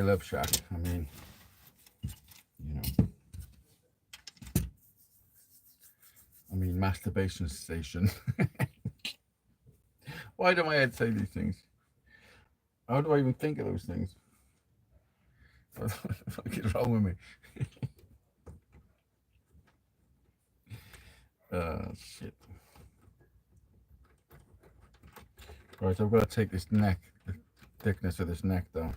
love shack. I mean, you know, masturbation station. Why do my head say these things? How do I even think of those things? What the fuck is wrong with me? Shit. Right, I've got to take this neck, the thickness of this neck down.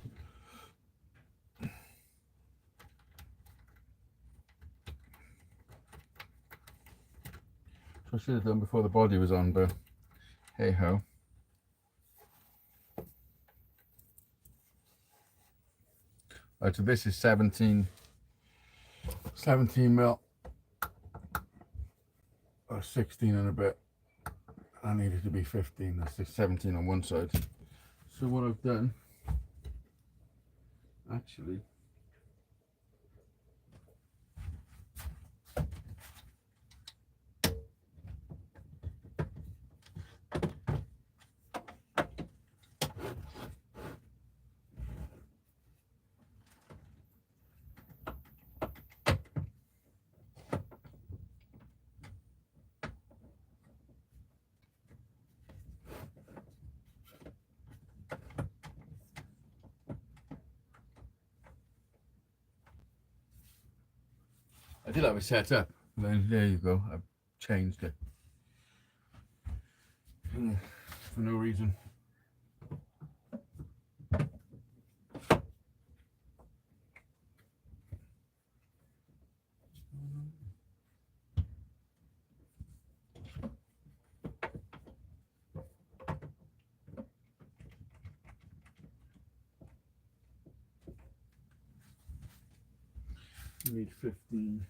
I should have done before the body was on, but hey ho. Right, so this is 17 mil, or 16 and a bit. I need it to be 15. That's 17 on one side. So what I've done, actually, I did have it set up, and then there you go, I've changed it for no reason. You need 15.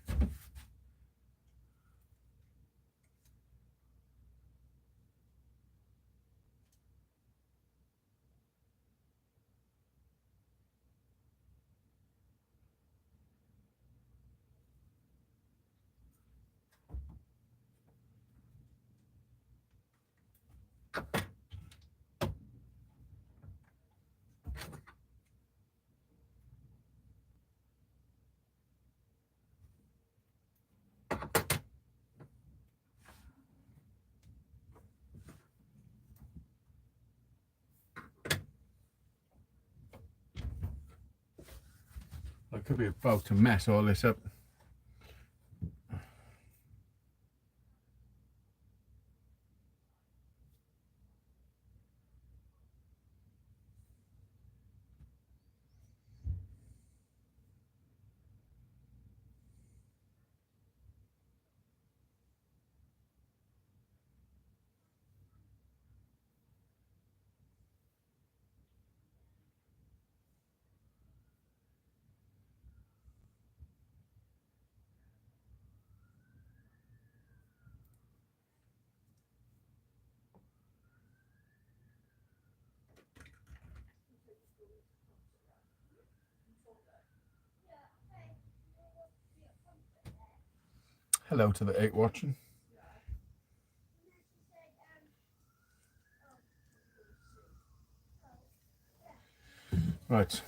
I could be about to mess all this up. Hello to the 8 watching. Right.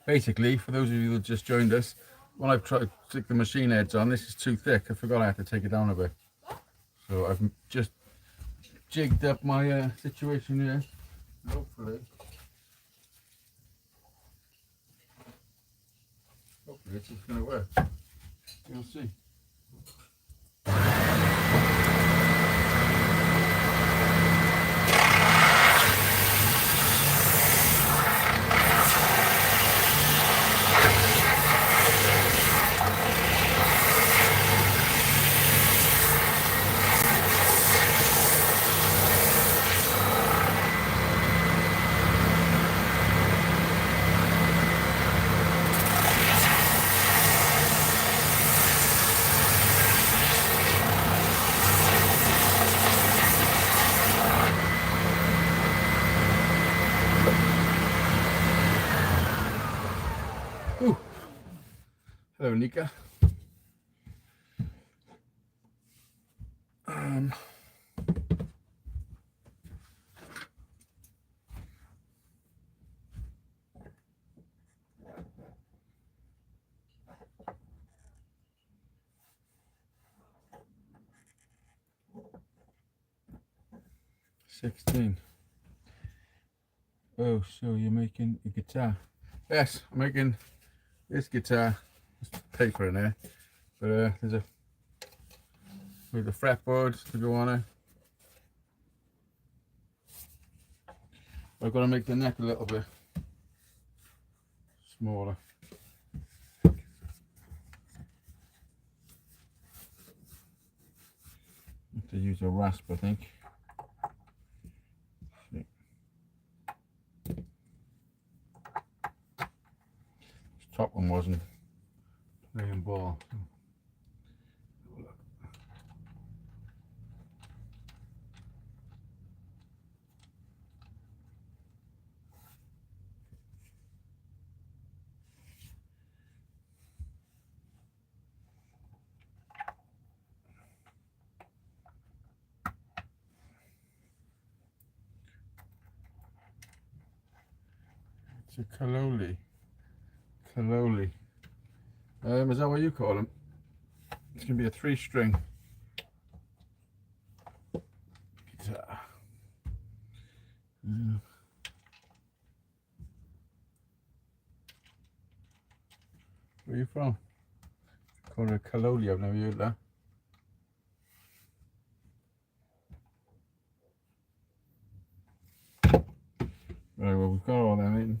Basically, for those of you that just joined us, when I've tried to stick the machine heads on, this is too thick. I forgot I had to take it down a bit. So I've just jigged up my situation here. Hopefully it's just going to work. You'll see. Ooh. Hello, Nika. 16. Oh, so you're making a guitar? Yes, I'm making this guitar. There's paper in there, but there's a with the fretboard to go on it. I've got to make the neck a little bit smaller. Have to use a rasp, I think. This top one wasn't playing ball. It's a kaloli. Kaloli. Is that what you call them? It's going to be a 3-string guitar. Where are you from? Call it a kaloli. I've never heard that. Right, well, we've got all them in.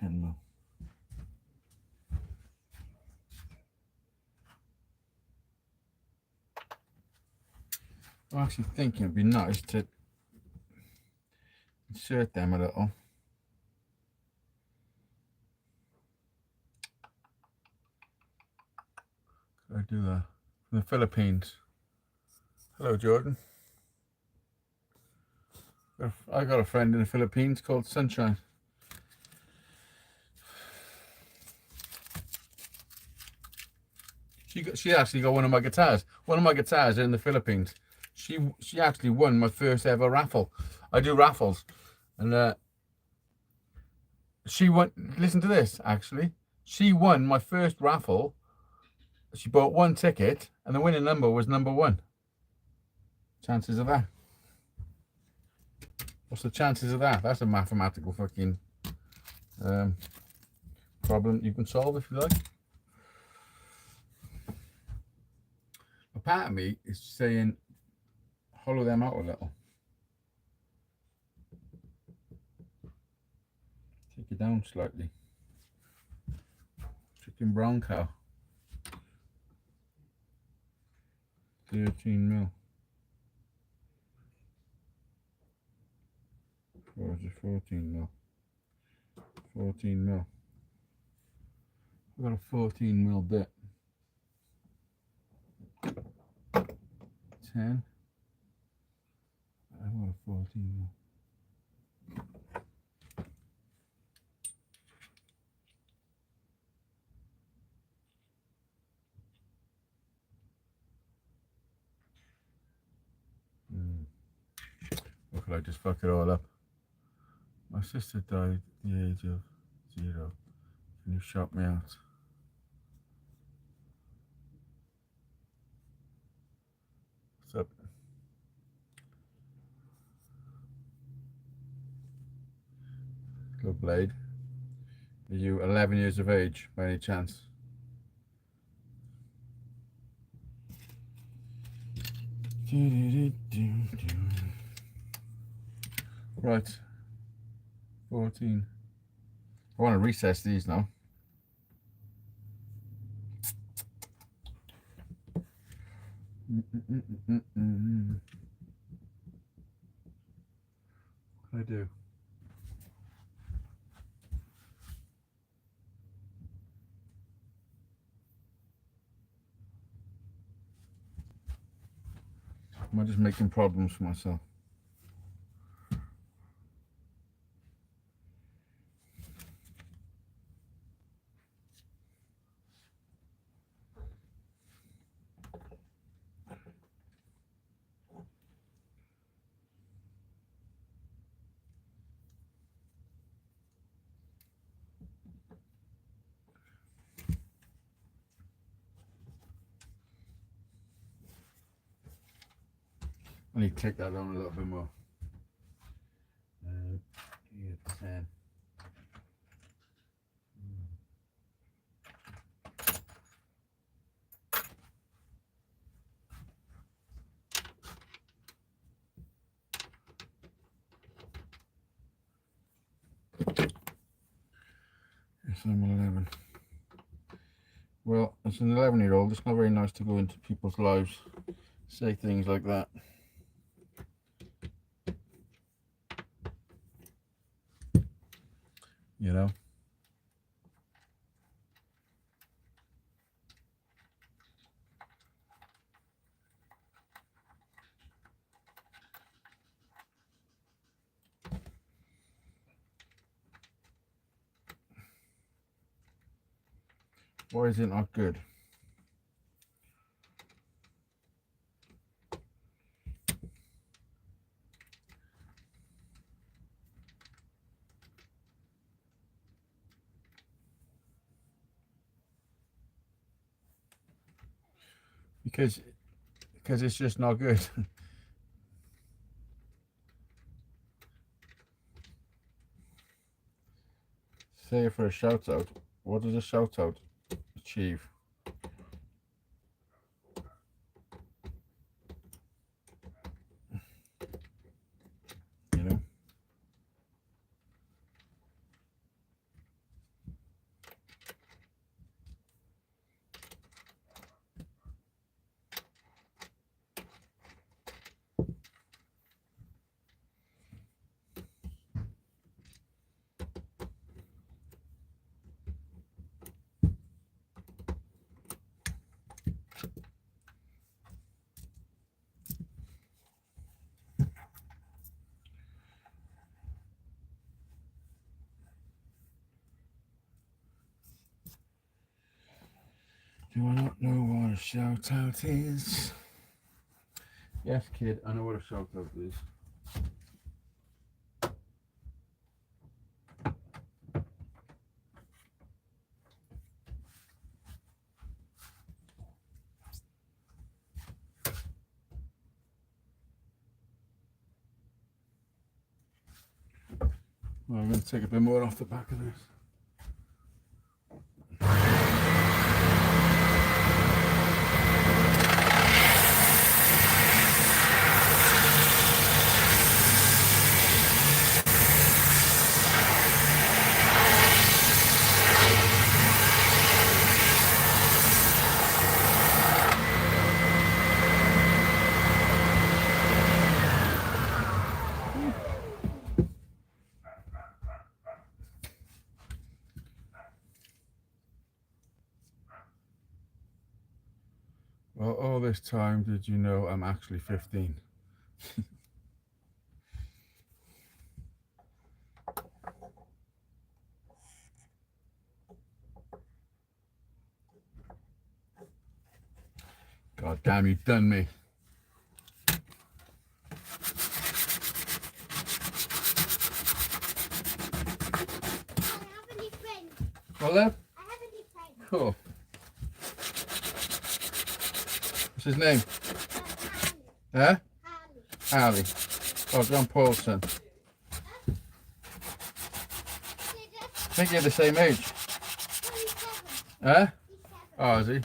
Mil. I'm actually thinking it'd be nice to insert them a little. Could I do that? From the Philippines. Hello, Jordan. I got a friend in the Philippines called Sunshine. She actually got one of my guitars. One of my guitars in the Philippines. She actually won my first ever raffle. I do raffles, and she won. Listen to this. Actually, she won my first raffle. She bought one ticket, and the winning number was number 1. Chances of that? What's the chances of that? That's a mathematical fucking problem you can solve if you like. A part of me is saying hollow them out a little. Take it down slightly. Chicken brown cow. 13 mil. Or is it 14 mil? 14 mil. I've got a 14 mil bit. 10. I want a 14 mil. Or could I just fuck it all up? My sister died at the age of 0. Can you shout me out? What's up? Good blade. Are you 11 years of age by any chance? Right. 14. I want to recess these now. I do. Am I just making problems for myself? I need to take that on a little bit more. Here, 10. Yes, I'm 11. Well, as an 11-year-old, it's not very nice to go into people's lives, say things like that. You know? Why is it not good? Because it's just not good. Say for a shout out, what does a shout out achieve? You know? Do I not know what a shout out is? Yes, kid, I know what a shout out is. Well, I'm going to take a bit more off the back of this. Well, all this time, did you know I'm actually 15? God damn, you done me. What, love? I have a new friend. Cool. What's his name? Huh? Ali. Oh, John Paulson. I think you're the same age. Huh? Oh, is he?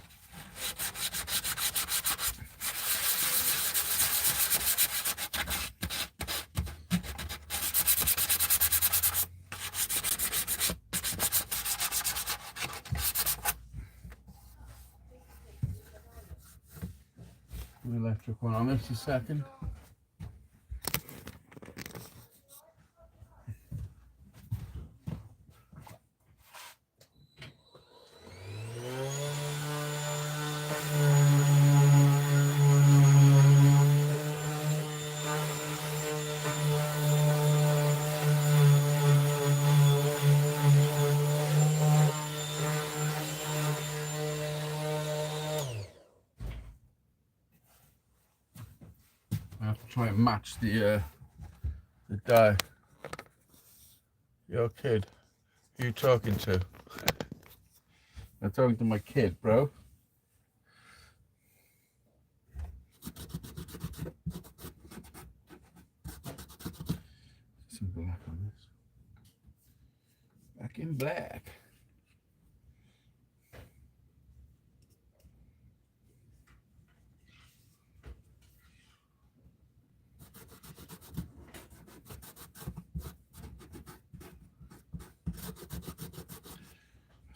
The electric one on this a second. try and match the die. Your kid, who you talking to? I'm talking to my kid, bro. Some black on this. Back in black.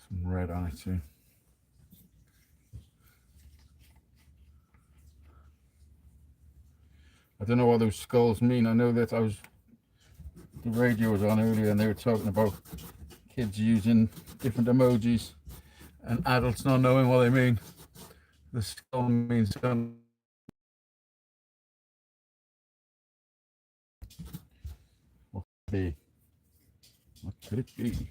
Some red on it too. I don't know what those skulls mean. I know that the radio was on earlier and they were talking about kids using different emojis and adults not knowing what they mean. The skull means something. What could it be? What could it be?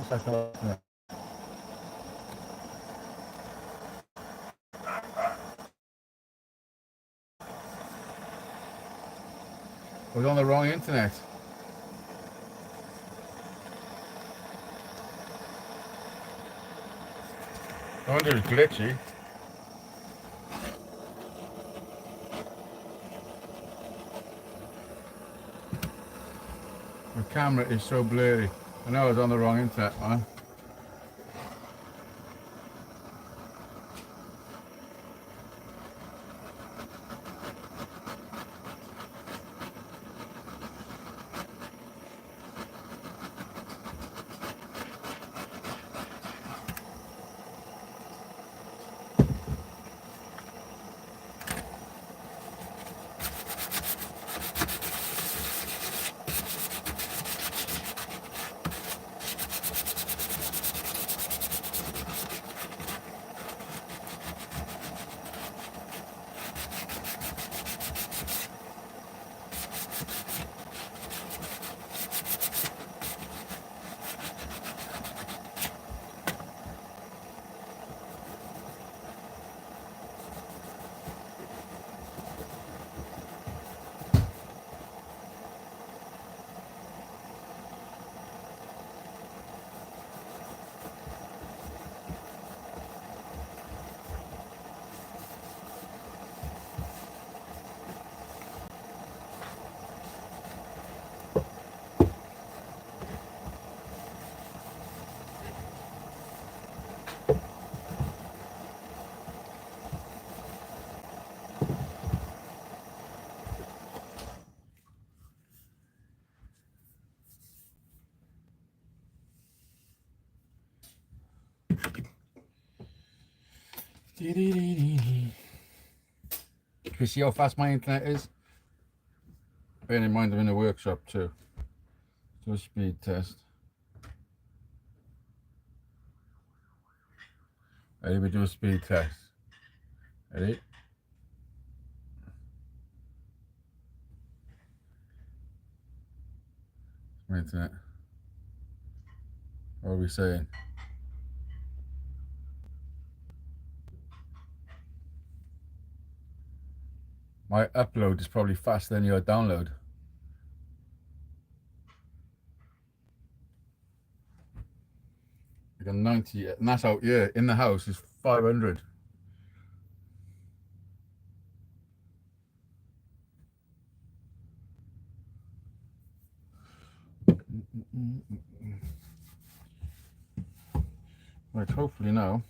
I was on the wrong internet. I wonder if it's glitchy. The camera is so blurry. I know I was on the wrong internet, man. You see how fast my internet is? Bearing in mind I'm in a workshop too. Do a speed test. Ready, we do a speed test. Ready? My internet. What are we saying? My upload is probably faster than your download. I got 90, and that's out here. In the house is 500. Right, hopefully now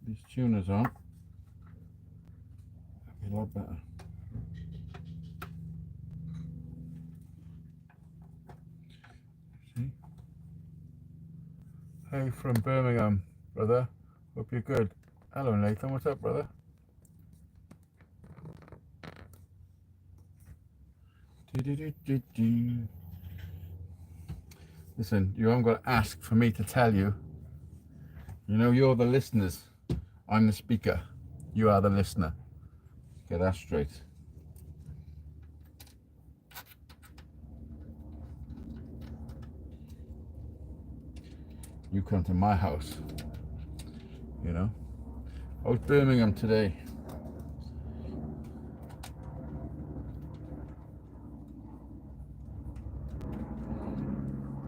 these tuners on. That'll be a lot better. See? Hey from Birmingham, brother. Hope you're good. Hello Nathan, what's up, brother? Listen, you haven't got to ask for me to tell you. You know, you're the listeners. I'm the speaker. You are the listener. Get that straight. You come to my house, you know. I was Birmingham today.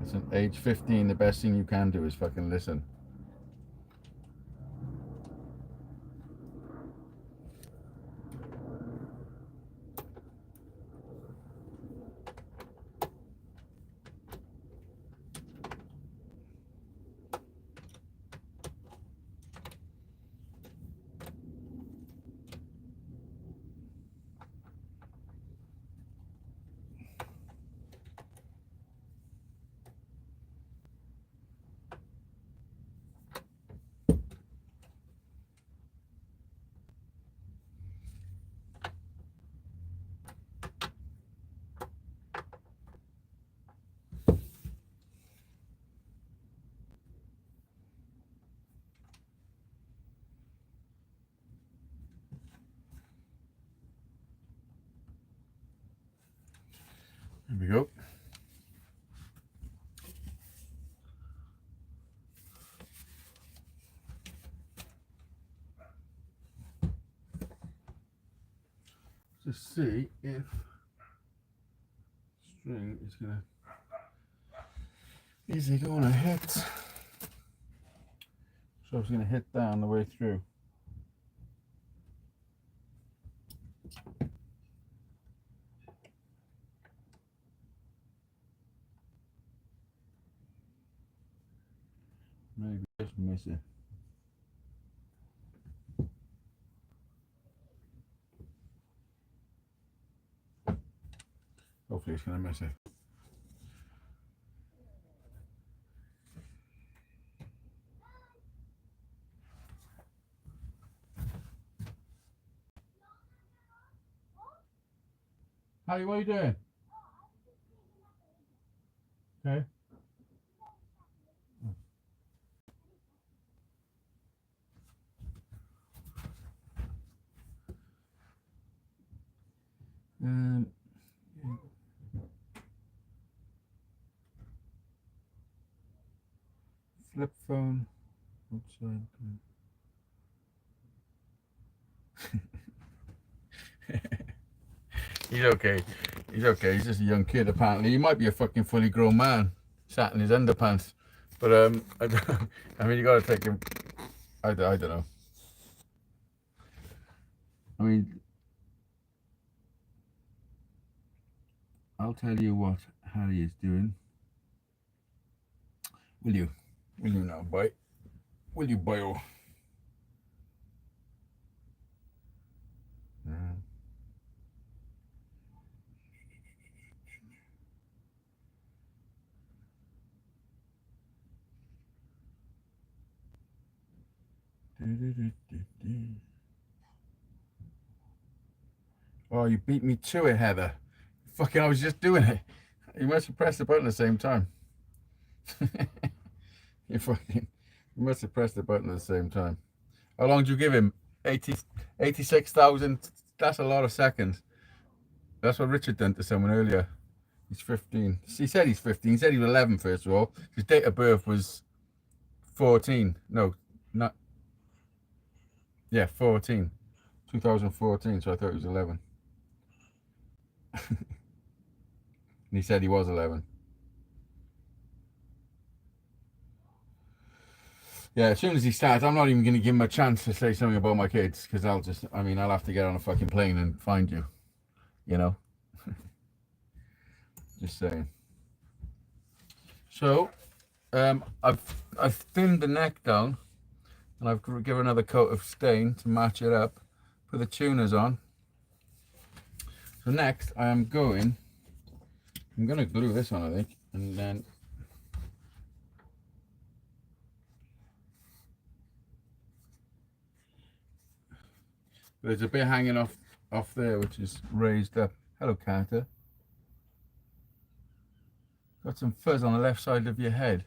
Listen, age 15, the best thing you can do is fucking listen. Here we go. Just see if string is gonna gonna hit. So it's gonna hit down the way through. Maybe just miss it. Hopefully it's gonna miss it. Harry, what are you doing? Okay. Flip phone outside. He's okay. He's okay. He's just a young kid, apparently. He might be a fucking fully grown man, sat in his underpants. But I mean, you gotta take him. I don't know. I mean, I'll tell you what Harry is doing. Will you? Will you now, boy? Will you, boyo? Oh, you beat me to it, Heather. Fucking, I was just doing it. You must have pressed the button at the same time. You must have pressed the button at the same time. How long did you give him? 86,000. That's a lot of seconds. That's what Richard done to someone earlier. He's 15. He said he's 15. He said he was 11, first of all. His date of birth was 14. No, not. Yeah, 14. 2014, so I thought he was 11. And he said he was 11. Yeah, as soon as he starts, I'm not even going to give him a chance to say something about my kids, because I'll have to get on a fucking plane and find you, you know? Just saying. So, I've thinned the neck down, and I've given another coat of stain to match it up. Put the tuners on. So next, I'm going to glue this on, I think, and then there's a bit hanging off there, which is raised up. Hello, Carter. Got some fuzz on the left side of your head.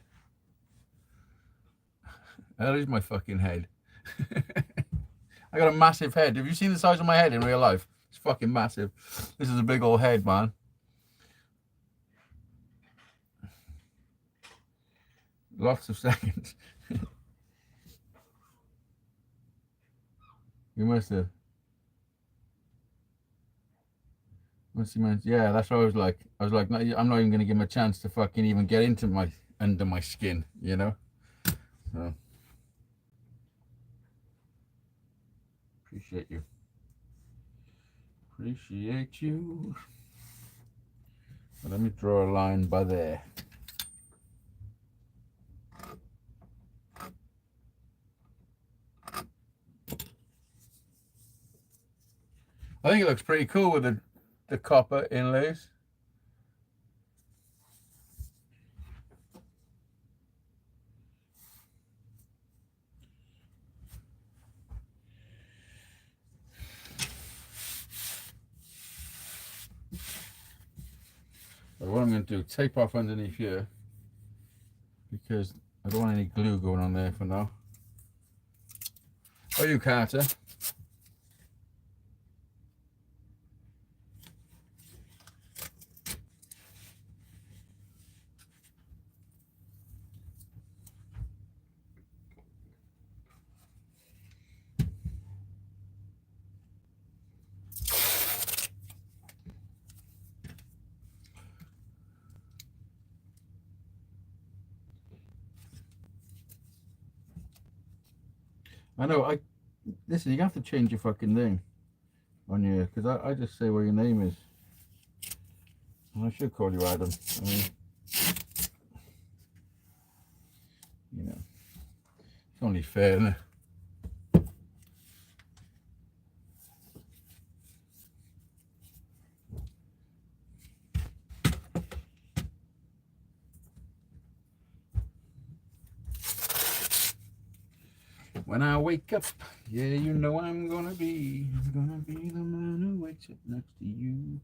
That is my fucking head. I got a massive head. Have you seen the size of my head in real life? It's fucking massive. This is a big old head, man. Lots of seconds. You must have. What's he meant? Yeah, that's what I was like. I was like, no, I'm not even gonna give him a chance to fucking even get into my under my skin, you know. So appreciate you. Appreciate you. But let me draw a line by there. I think it looks pretty cool with the copper inlays. But what I'm going to do, tape off underneath here, because I don't want any glue going on there for now. Oh, you Carter. I know, listen, you have to change your fucking name on your, because I just say what your name is. And I should call you Adam. I mean, you know, it's only fair, isn't it? When I wake up, yeah, you know I'm gonna be the man who wakes up next to you.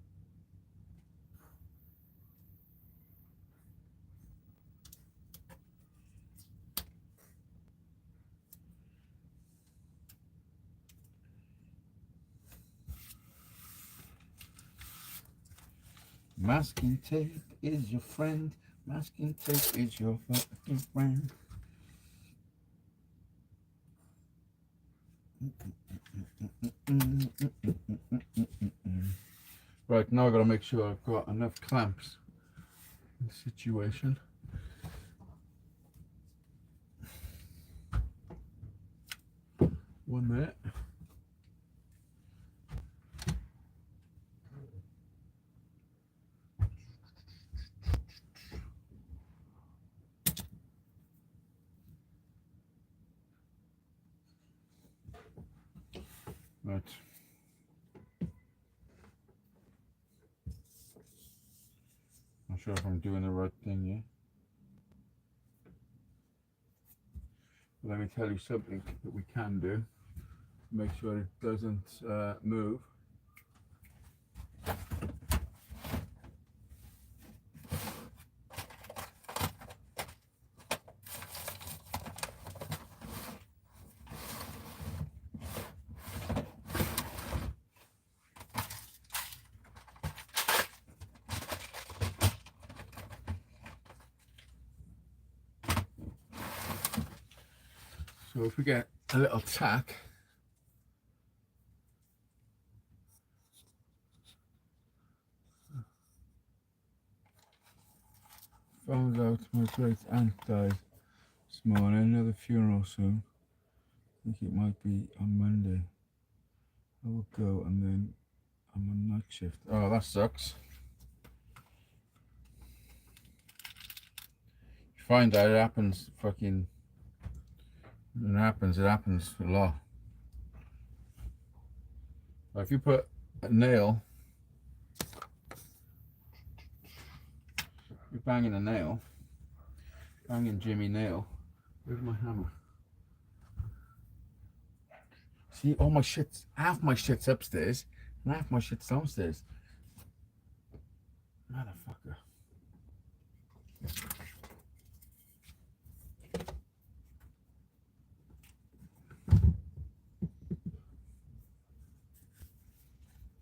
Masking tape is your friend. Masking tape is your fucking friend. Right, now I've got to make sure I've got enough clamps in the situation. One there. Right. Not sure if I'm doing the right thing here. But let me tell you something that we can do. Make sure it doesn't move. So if we get a little tack, found out my great aunt died this morning, another funeral soon. I think it might be on Monday. I will go and then I'm on night shift. Oh, that sucks. You find that it happens fucking, it happens a lot. If you put a nail, you're banging a nail, banging Jimmy nail. Where's my hammer? See, all my shit's, half my shit's upstairs and half my shit's downstairs. Motherfucker.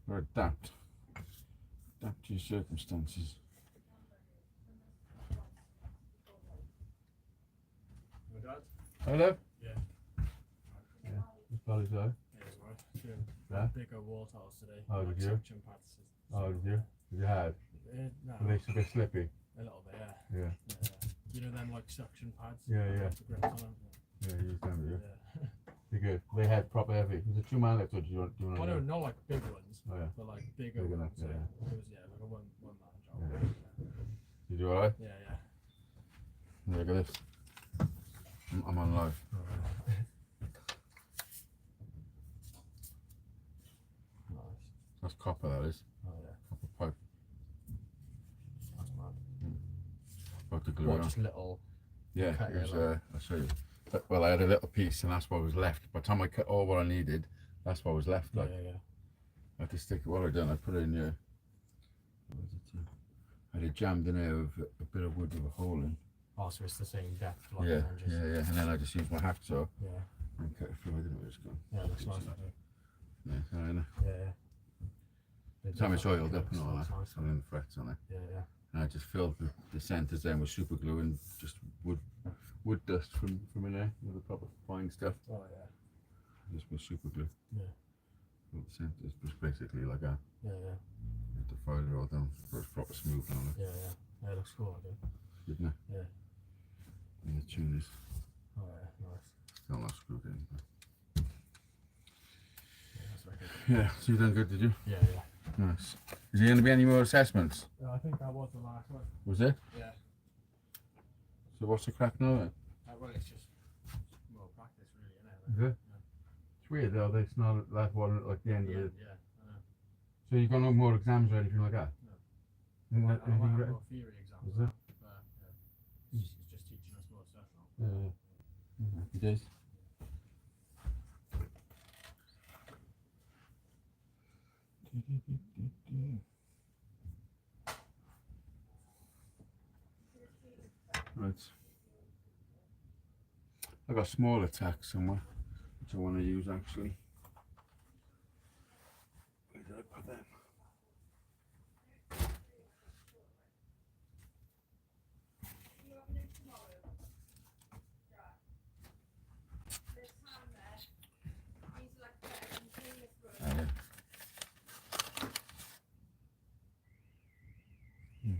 Or adapt to your circumstances. Hello? Yeah. Yeah. It's probably so. Yeah, it's right. Yeah. Bigger wall tiles today. Oh, like did you? suction pads. Oh, did you? Did you have? No. Were they a bit slippy? A little bit, yeah. Yeah. You know them like suction pads? Yeah, yeah. The grips on them? Yeah, you remember, yeah. Yeah. They're good. They had proper heavy. Was it 2 man lifts or do you want to Well, no, not like big ones. Oh, yeah. But like bigger Big ones. enough, yeah. It was, like a one man job. Yeah. You do alright? Yeah, yeah. Look at this. I'm on live. Nice. That's copper, that is. Oh, yeah. Copper pipe. That's mad. About to glue What, it on. just little... Yeah, cut it was, it, like- I'll show you. But, well, I had a little piece and that's what was left. By the time I cut all what I needed, that's what was left. Yeah, Like, yeah. I had to stick it, what I done, I put it in here. What was it? I had it jammed in there with a bit of wood with a hole in. Oh, so it's the same depth, like Yeah, oranges. yeah. And then I just used my hacksaw Yeah. and cut it through. I didn't know where it's gone. Yeah, it looks nice, actually. Yeah, I know. Yeah. Time it's oiled up and all that, Nice. and then the frets on it. Yeah, yeah. And I just filled the centres then with super glue and just wood dust from in there, with the proper fine stuff. Oh, yeah. Just with super glue. Yeah. Well, the centres was basically like that. Yeah, yeah. You had to file it all down for it's proper smooth on it. Yeah, yeah. Yeah, it looks cool, I think. Didn't it? Yeah. And the tune is Oh, yeah, nice. still not screwed in. But... Yeah, that's very good. Yeah, so you done good, did you? Yeah, yeah. Nice. Is there going to be any more assessments? I think that was the last one. Was it? Yeah. So what's the crack now then? Well, it's just more practice, really, isn't Is it? It's weird though, it's not that one like the end of it. Yeah, I know. So you've got no more exams or anything like that? No. Anything I ready? have more theory exams. Is it? But, yeah. It's just teaching us more stuff now. Yeah. Happy days. Right. I've got a smaller tack somewhere, which I want to use actually. Where did I put them?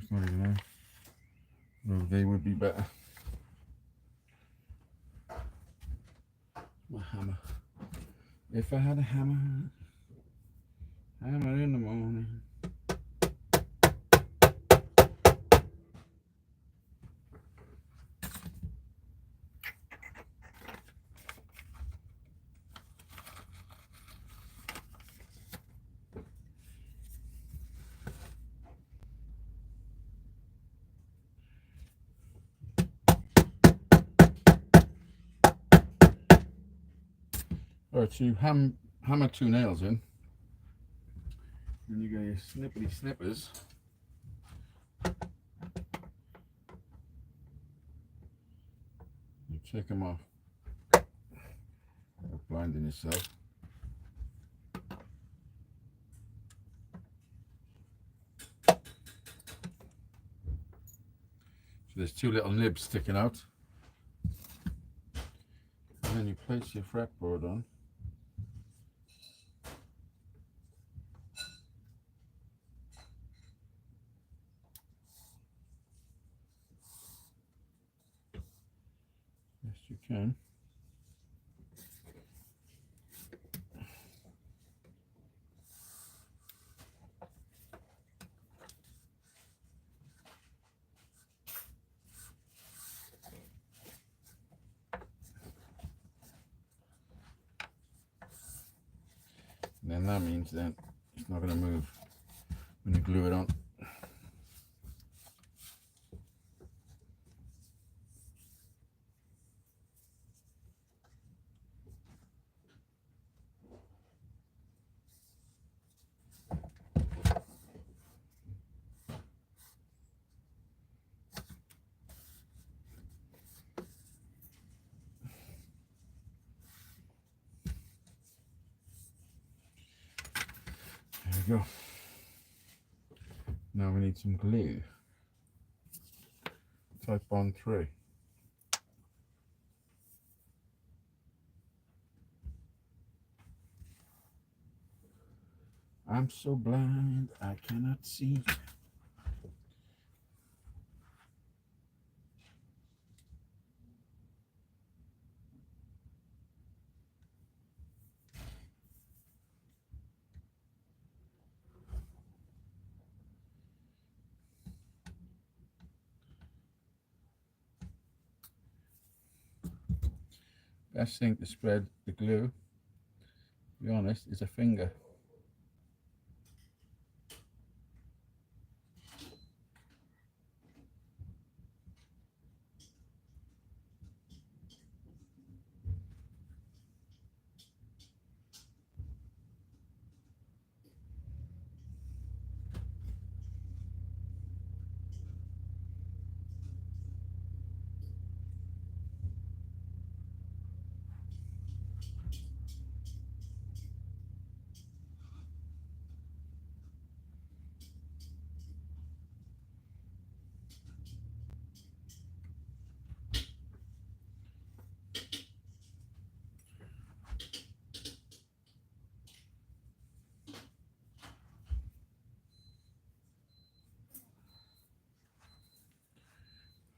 It's not even there. No, they would be better. My hammer. If I had a hammer in the morning. Alright, so you hammer 2 nails in, then you get your snippety snippers. You take them off, without blinding yourself. So there's 2 little nibs sticking out, and then you place your fretboard on. Yes, you can. And then that means then it's not going to move when you glue it on. There we go. Now we need some glue. Type Bond 3. I'm so blind I cannot see. Best thing to spread the glue, to be honest, is a finger.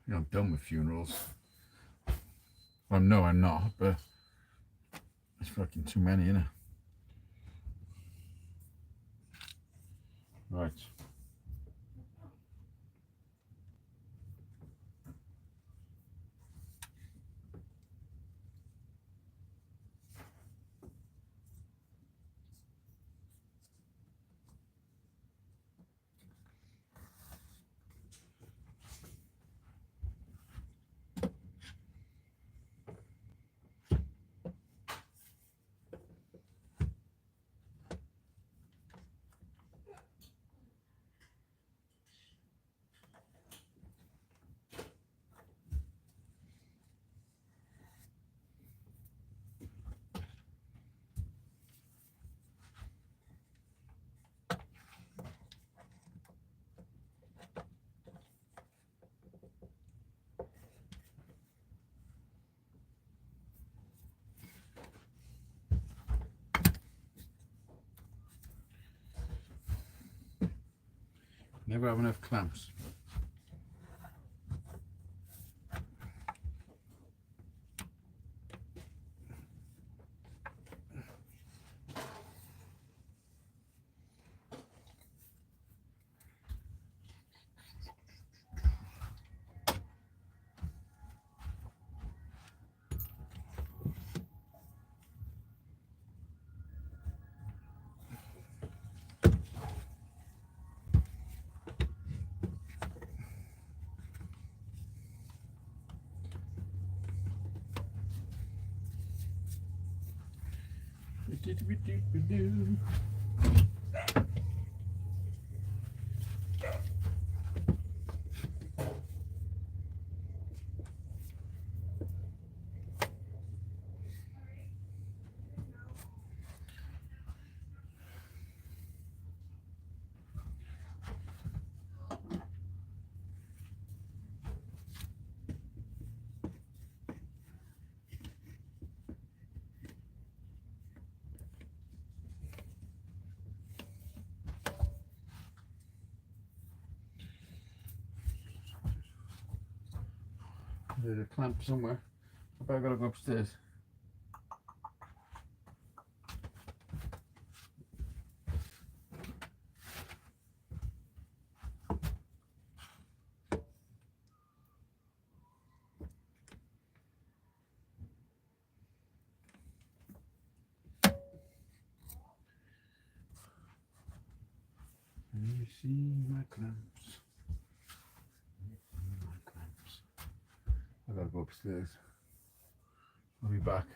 You know, I'm done with funerals. Well, no, I'm not, but it's fucking too many, isn't it? Right. Never have enough clamps. There's a clamp somewhere. I bet I gotta go upstairs. Let me see my clamps. My clamps. I gotta go upstairs. I'll be back.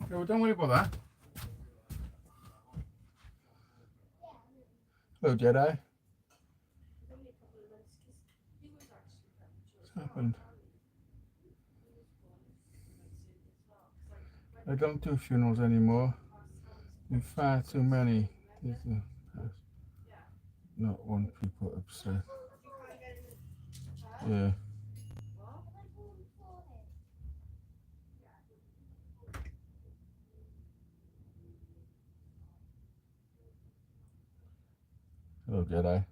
Yeah, well, don't worry about that. Hello, Jedi. What's happened? I don't do funerals anymore. There's far too many. Not one people upset. Yeah. Hello, Jedi.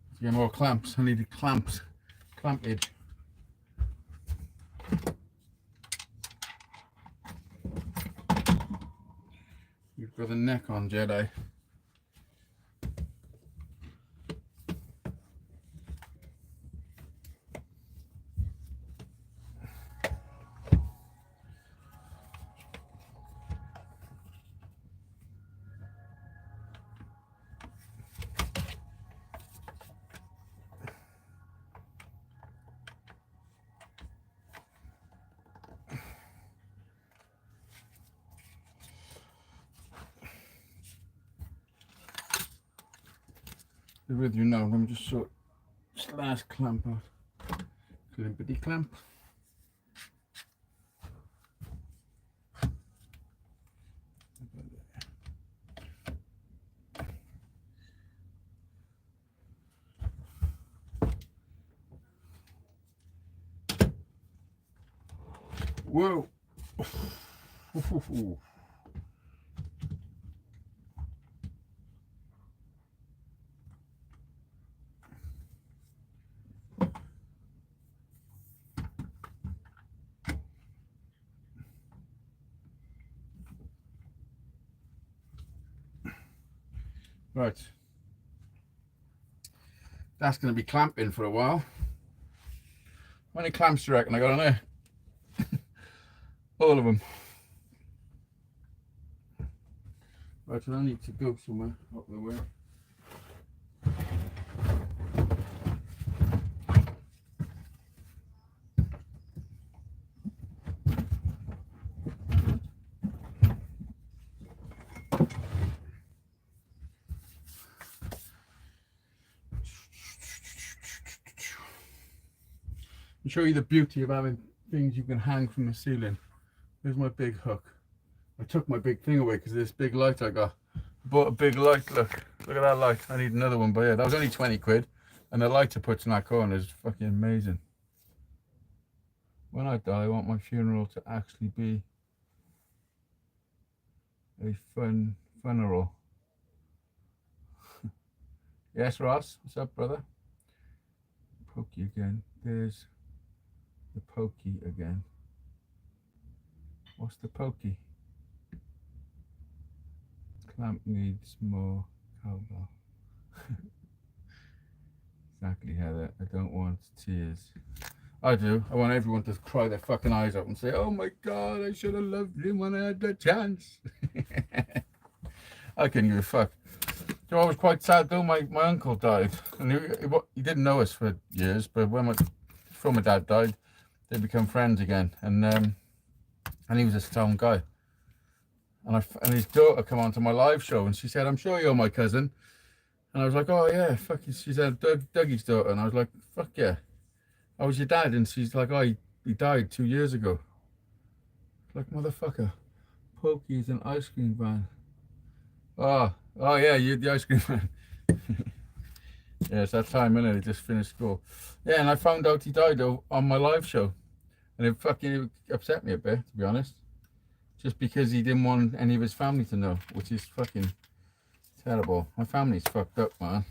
Let's get more clamps. I need clamps. Clampage. You've got the neck on, Jedi. With you now, let me just sort this last clamp out. Climpity clamp. Whoa. Right, that's going to be clamping for a while. How many clamps do you reckon I got on there? All of them. Right, so I need to go somewhere up the way. I'll show you the beauty of having things you can hang from the ceiling. Here's my big hook. I took my big thing away because of this big light I got. I bought a big light, look at that light. I need another one, but yeah, that was only 20 quid. And the light I put in that corner is fucking amazing. When I die, I want my funeral to actually be a funeral. Yes, Ross, what's up, brother? Pokey again. There's the pokey again. What's the pokey? Clamp needs more cowbell. Exactly, Heather. I don't want tears. I do. I want everyone to cry their fucking eyes out and say, oh my God, I should have loved him when I had the chance. I couldn't give a fuck. You know, I was quite sad though. My uncle died. And he didn't know us for years, but when my dad died, they become friends again. And he was a stone guy. and his daughter come on to my live show, and she said, "I'm sure you're my cousin." And I was like, "Oh yeah, fuck." She said, "Dougie's daughter," and I was like, "Fuck yeah." I was your dad, and she's like, "Oh, he died 2 years ago." Like, motherfucker. Pokey's an ice cream van. Oh yeah, you the ice cream van. Yeah, it's that time, innit? He just finished school. Yeah, and I found out he died on my live show, and it fucking upset me a bit, to be honest. Just because he didn't want any of his family to know, which is fucking terrible. My family's fucked up, man.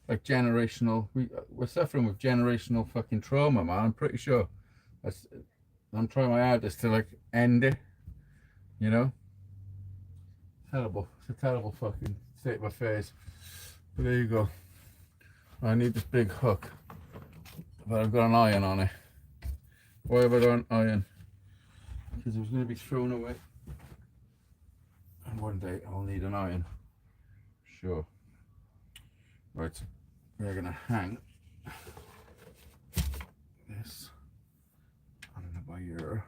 Like generational, we're suffering with generational fucking trauma, man. I'm pretty sure. I'm trying my hardest to like end it, you know. Terrible. It's a terrible fucking state of affairs. But there you go. I need this big hook, but I've got an iron on it. Why have I got an iron? Because it was going to be thrown away, and one day I'll need an iron. Sure. Right, we're going to hang this on the wire.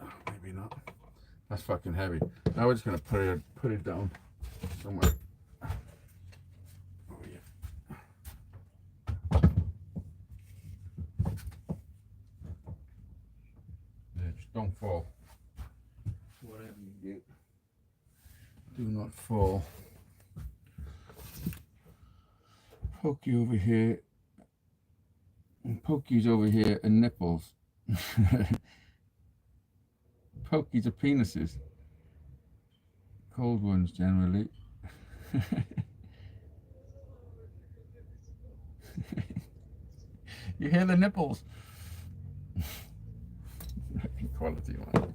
Oh, maybe not. That's fucking heavy. Now we're just going to put it down somewhere. Oh yeah. Yeah, just don't fall. Whatever you do, do not fall. Pokey over here, and Pokey's over here, and nipples. Pokies are penises. Cold ones generally. You hear the nipples? Quality, man.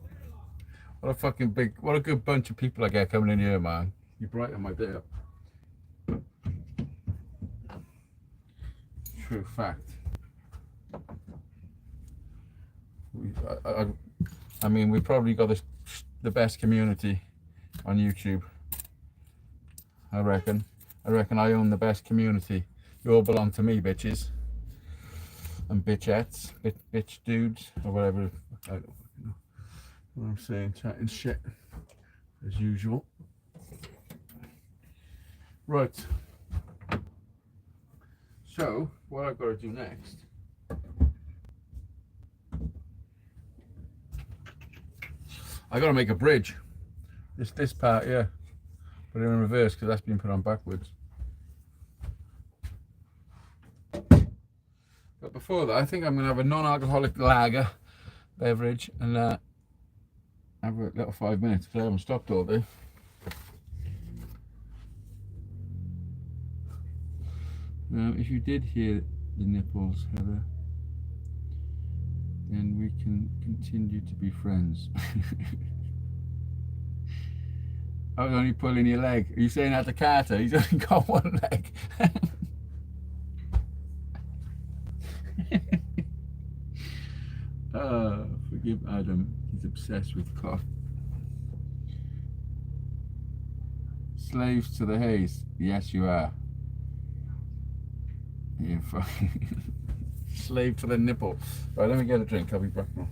What a fucking what a good bunch of people I get coming in here, man. You brighten my day up. True fact. I mean, we probably got the best community on YouTube. I reckon I own the best community. You all belong to me, bitches and bitchettes, bitch dudes, or whatever. I don't know what I'm saying, chatting shit as usual. Right. So what I've got to do next. I got to make a bridge. This part, yeah. Put it in reverse because that's been put on backwards. But before that, I think I'm going to have a non-alcoholic lager beverage and have a little 5 minutes because I haven't stopped all day. Now, if you did hear the nipples, Heather, then we can continue to be friends. I was only pulling your leg. Are you saying that to Carter? He's only got one leg. Forgive Adam. He's obsessed with cock. Slaves to the haze. Yes, you are. You fucking slave to the nipple. Right, let me get a drink. I'll be back now.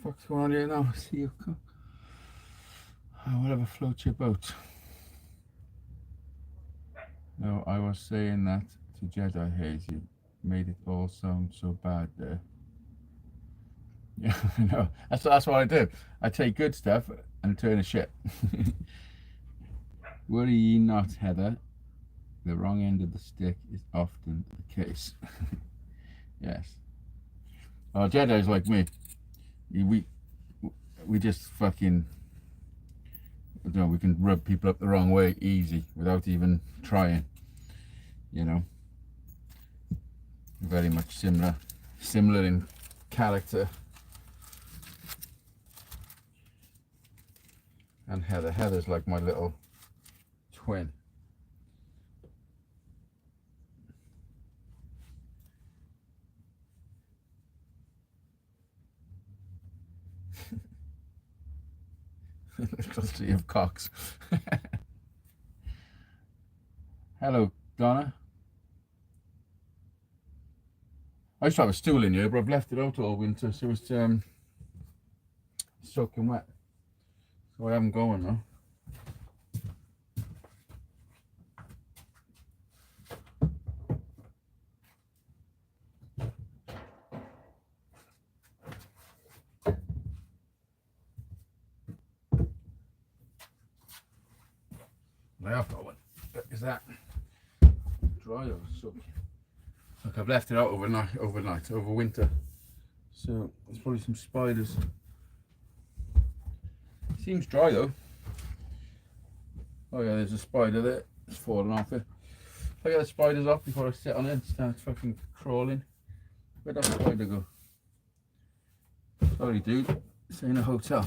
fuck's going on here now? See you. Whatever floats your boat. No, I was saying that to Jedi Hazy. Made it all sound so bad there. Yeah, no, that's what I do. I take good stuff and turn to shit. Worry ye not, Heather. The wrong end of the stick is often the case. Yes. Oh, Jedi's like me. We just fucking, you know, we can rub people up the wrong way easy without even trying. You know. Very much similar in character. And Heather's like my little twin. Trustee of cocks. Hello, Donna. I used to have a stool in here, but I've left it out all winter, so it's soaking wet. So I haven't going now. I have got one. Is that dry or soaking? Look, I've left it out over winter. So there's probably some spiders. Seems dry though. Oh yeah, there's a spider there. It's falling off it. If I get the spiders off before I sit on it and start fucking crawling. Where'd that spider go? Sorry dude, this ain't a hotel.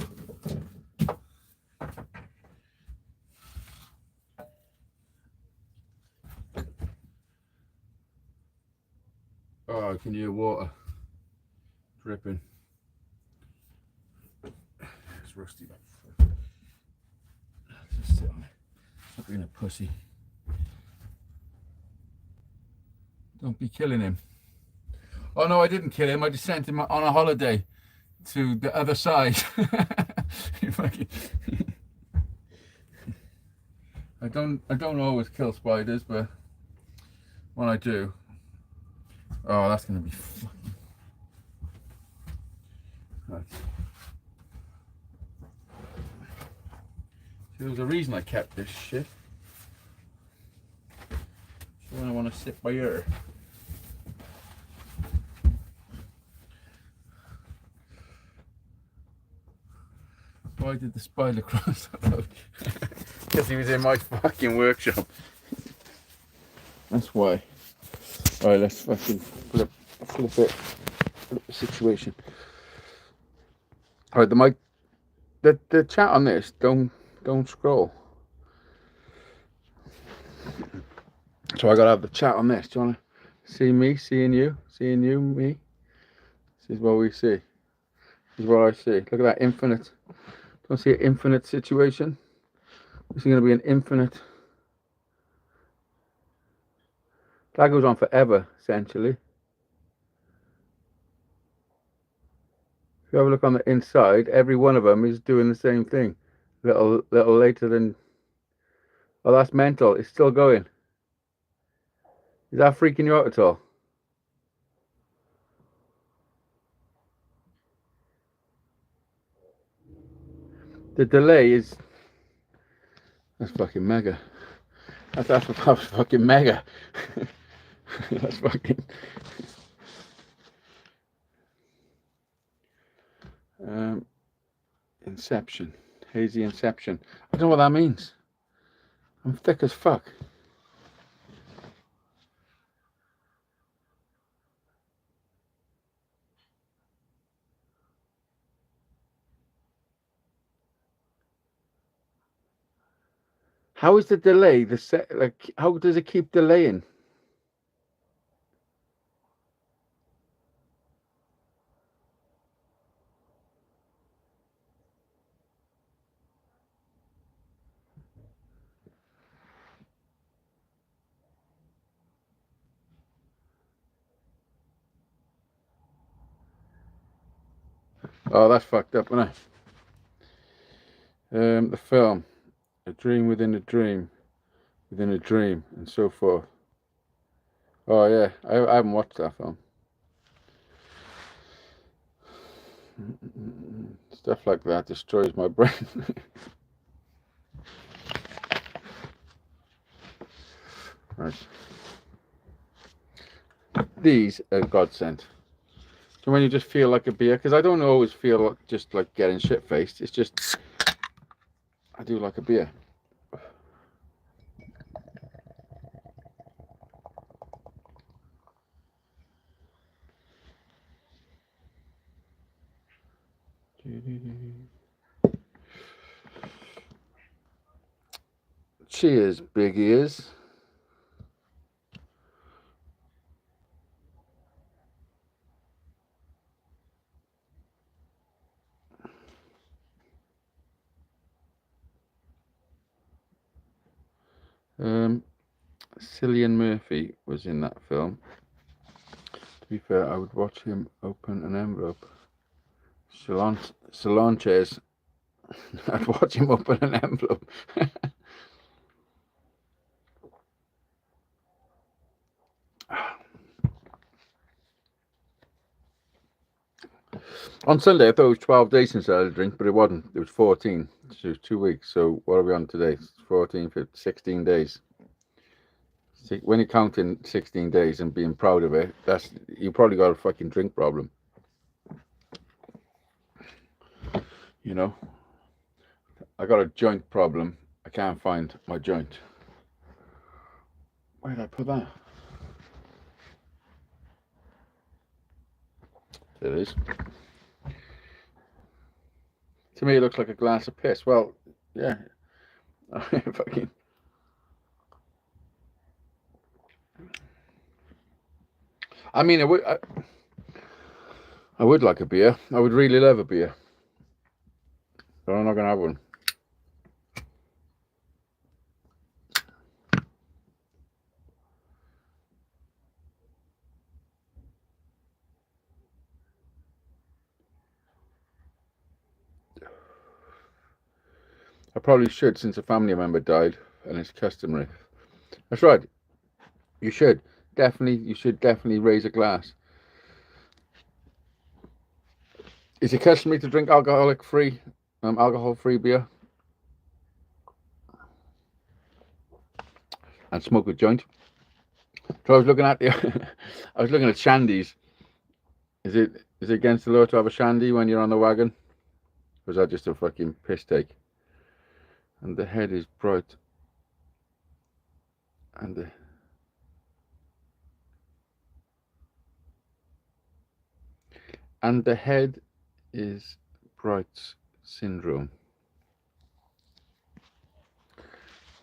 Oh, I can hear water dripping. It's rusty. Just sit on it. Stop being a pussy. Don't be killing him. Oh no, I didn't kill him. I just sent him on a holiday to the other side. I don't always kill spiders, but when I do, oh, that's gonna be fucking. Right. See, there was a reason I kept this shit. So when I want to sit by her. Why did the spider cross the road? Because he was in my fucking workshop. That's why. Alright, let's fucking flip the situation. Alright, the chat on this, don't scroll. So I gotta have the chat on this. Do you wanna see me, seeing you, me? This is what we see. This is what I see. Look at that infinite. Don't see an infinite situation. This is gonna be an infinite. That goes on forever, essentially. If you have a look on the inside, every one of them is doing the same thing. Little later than. Oh, that's mental. It's still going. Is that freaking you out at all? The delay is. That's fucking mega. That's fucking mega. That's fucking. Inception. Hazy inception. I don't know what that means. I'm thick as fuck. How is the delay the set? Like, how does it keep delaying? Oh, that's fucked up, isn't it? The film, A Dream Within a Dream, Within a Dream, and so forth. Oh yeah, I haven't watched that film. Stuff like that destroys my brain. Right. These are godsend. So when you just feel like a beer, because I don't always feel just like getting shit faced. It's just I do like a beer. Cheers, big ears. Cillian Murphy was in that film. To be fair, I would watch him open an envelope. Solanges. I'd watch him open an envelope. On Sunday, I thought it was 12 days since I had a drink, but it wasn't. It was 14. So it was 2 weeks. So what are we on today? 14, 15, 16 days. See, when you're counting 16 days and being proud of it, you probably got a fucking drink problem. You know? I got a joint problem. I can't find my joint. Where did I put that? There it is. To me, it looks like a glass of piss. Well, yeah. Fucking. I mean, I would like a beer. I would really love a beer. But I'm not going to have one. I probably should, since a family member died and it's customary. That's right. You should. You should definitely raise a glass. Is it customary to drink alcohol-free beer? And smoke a joint? So I was looking at I was looking at shandies. Is it against the law to have a shandy when you're on the wagon? Or is that just a fucking piss take? And the head is bright. And the head is Bright's syndrome.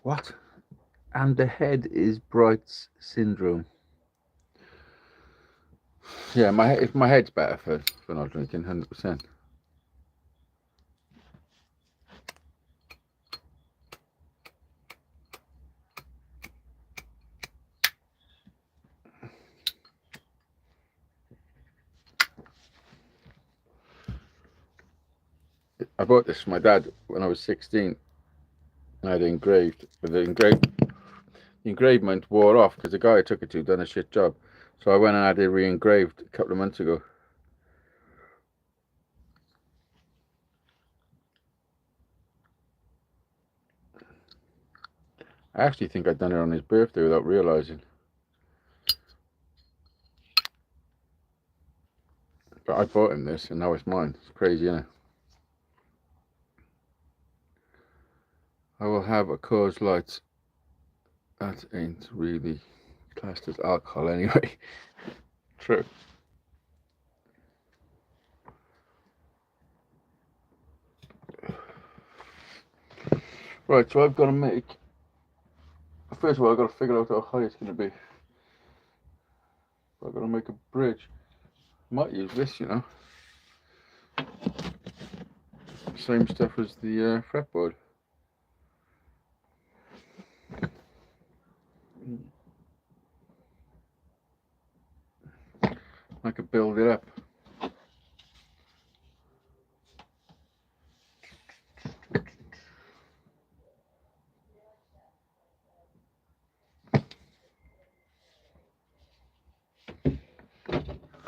What? And the head is Bright's syndrome. Yeah, my head's better for not drinking, 100%. I bought this for my dad when I was 16. And I had it engraved, but the engravement wore off because the guy I took it to done a shit job. So I went and had it re-engraved a couple of months ago. I actually think I'd done it on his birthday without realising. But I bought him this and now it's mine. It's crazy, isn't it? I will have a Coors Light. That ain't really classed as alcohol anyway. True. Right, so I've got to make... First of all, I've got to figure out how high it's going to be. I've got to make a bridge. Might use this, you know. Same stuff as the fretboard. I could build it up.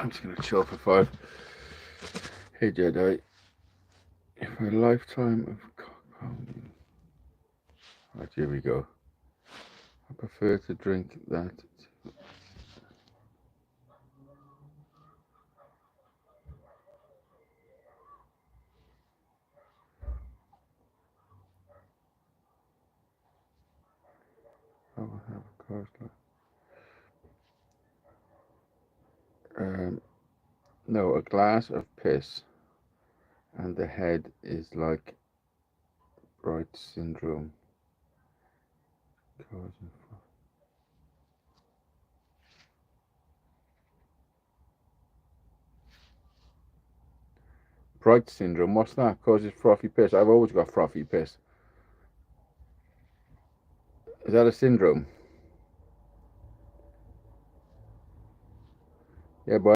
I'm just gonna chill for 5. Hey Jedi, if a lifetime of compounding. Right, here we go. I prefer to drink that. I will have a coastline. No, a glass of piss, and the head is like Bright syndrome. Bright syndrome, what's that? Causes frothy piss. I've always got frothy piss. Is that a syndrome? Yeah, boy.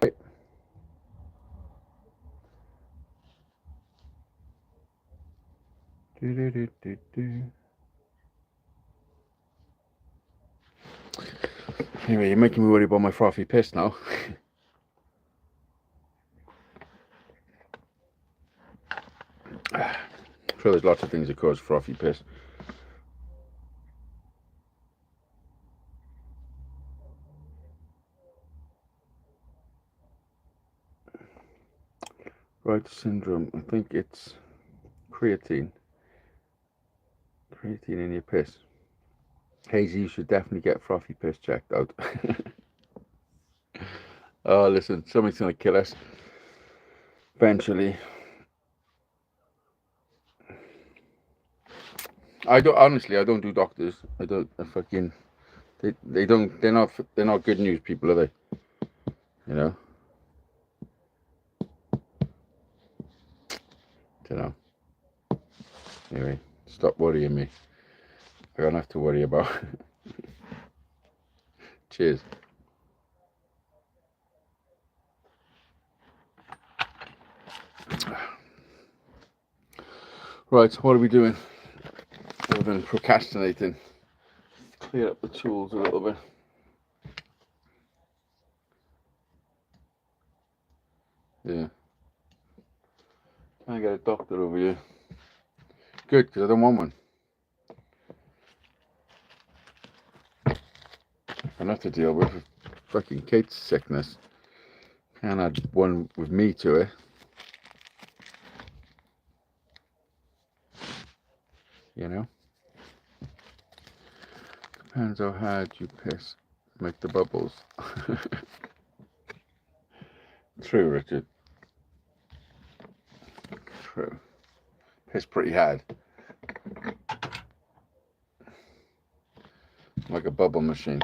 Anyway, you're making me worry about my frothy piss now. I'm sure there's lots of things that cause frothy piss. Bright syndrome, I think it's creatine. Creatine in your piss. Hazy, you should definitely get frothy piss checked out. Oh, listen, something's gonna kill us eventually. I don't do doctors. I don't they're not good news people, are they? You know? Don't know. Anyway, stop worrying me. I got enough to worry about. Cheers. Right, so what are we doing? Other than procrastinating. Clear up the tools a little bit. Yeah. Trying to get a doctor over here. Good, because I don't want one. Enough to deal with fucking Kate's sickness. Can't add one with me to it. You know? Depends how hard you piss. Make the bubbles. True, Richard. True. Piss pretty hard. Like a bubble machine.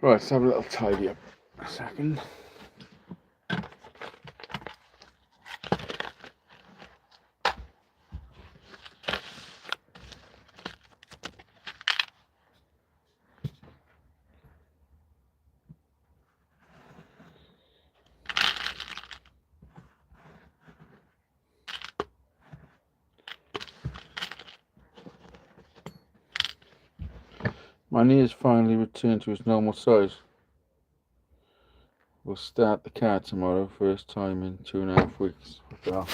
Right, let's have a little tidy up a second. My knee has finally returned to its normal size. We'll start the car tomorrow, first time in 2.5 weeks. What the hell?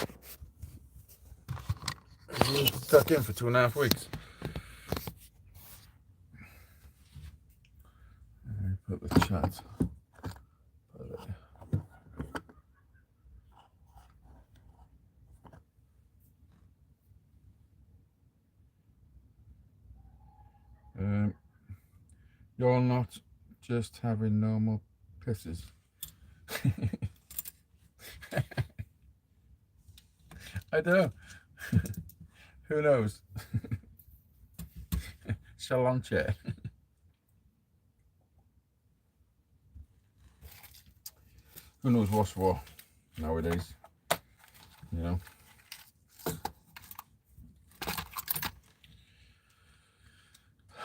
Stuck in for 2.5 weeks. Let me put the chat. You're not just having normal pisses. I don't know. Who knows? Salon chair. Who knows what's what nowadays? You know.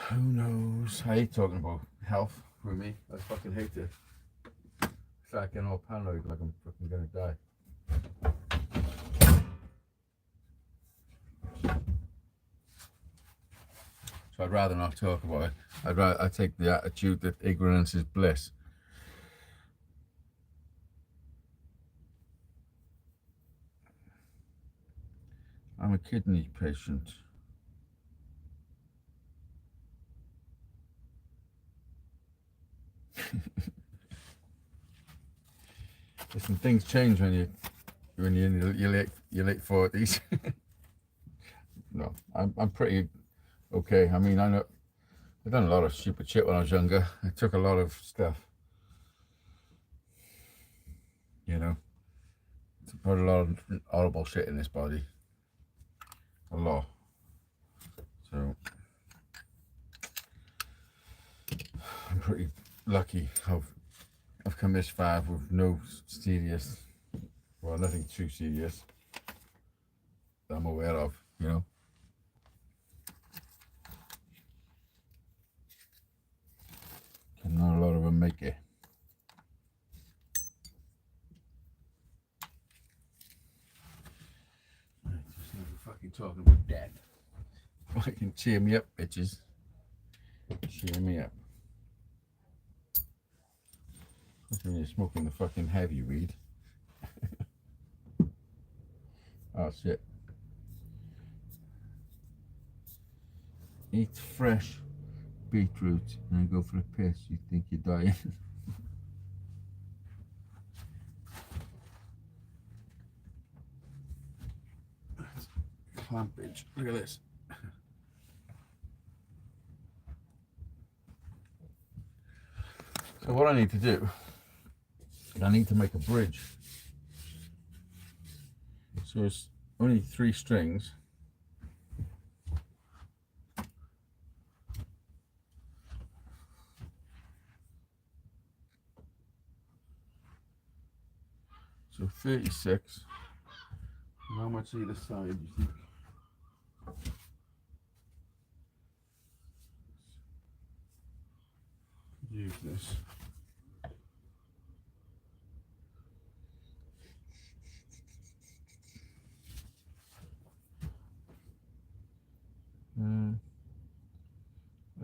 Who knows? I hate talking about health with me. I fucking hate it. It's like getting all paranoid, like I'm fucking gonna die. So I'd rather not talk about it. I take the attitude that ignorance is bliss. I'm a kidney patient. Listen, things change when you're in your late 40s. No, I'm pretty okay. I mean, I know I've done a lot of stupid shit when I was younger. I took a lot of stuff, you know. To put a lot of horrible shit in this body. A lot. So I'm pretty lucky. I've come this far with no serious, well, nothing too serious that I'm aware of, you know. And not a lot of them make it. Right, just never fucking talking about death. Fucking cheer me up, bitches. Cheer me up. Especially when you're smoking the fucking heavy weed. Oh shit. Eat fresh beetroot and go for a piss. You think you're dying. Clampage. Look at this. So what I need to do is I need to make a bridge. So it's only 3 strings. So 36. And how much either side do you think? Use this.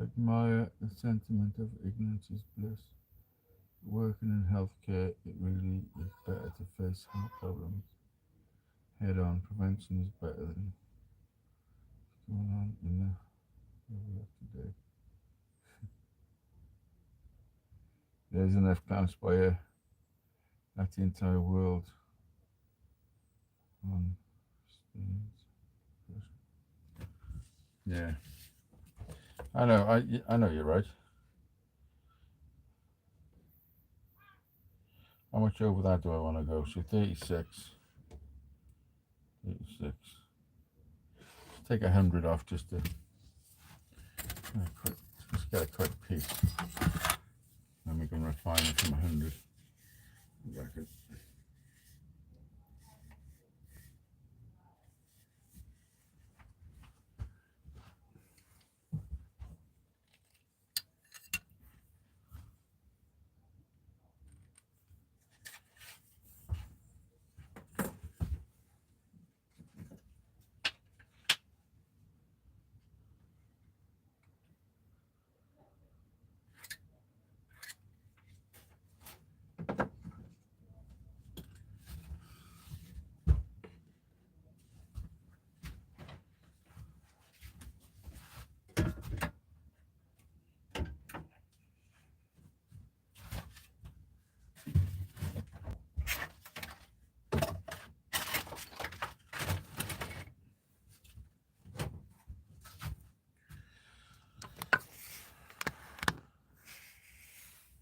Admire the sentiment of ignorance is bliss. Working in healthcare, it really is better to face health problems head on. Prevention is better than what's going on in the world today. There's enough plants by at the entire world on yeah. I know you're right. How much over that do I want to go? So 36. 36. Let's take 100 off just to just get a quick piece. Then we can refine it from 100.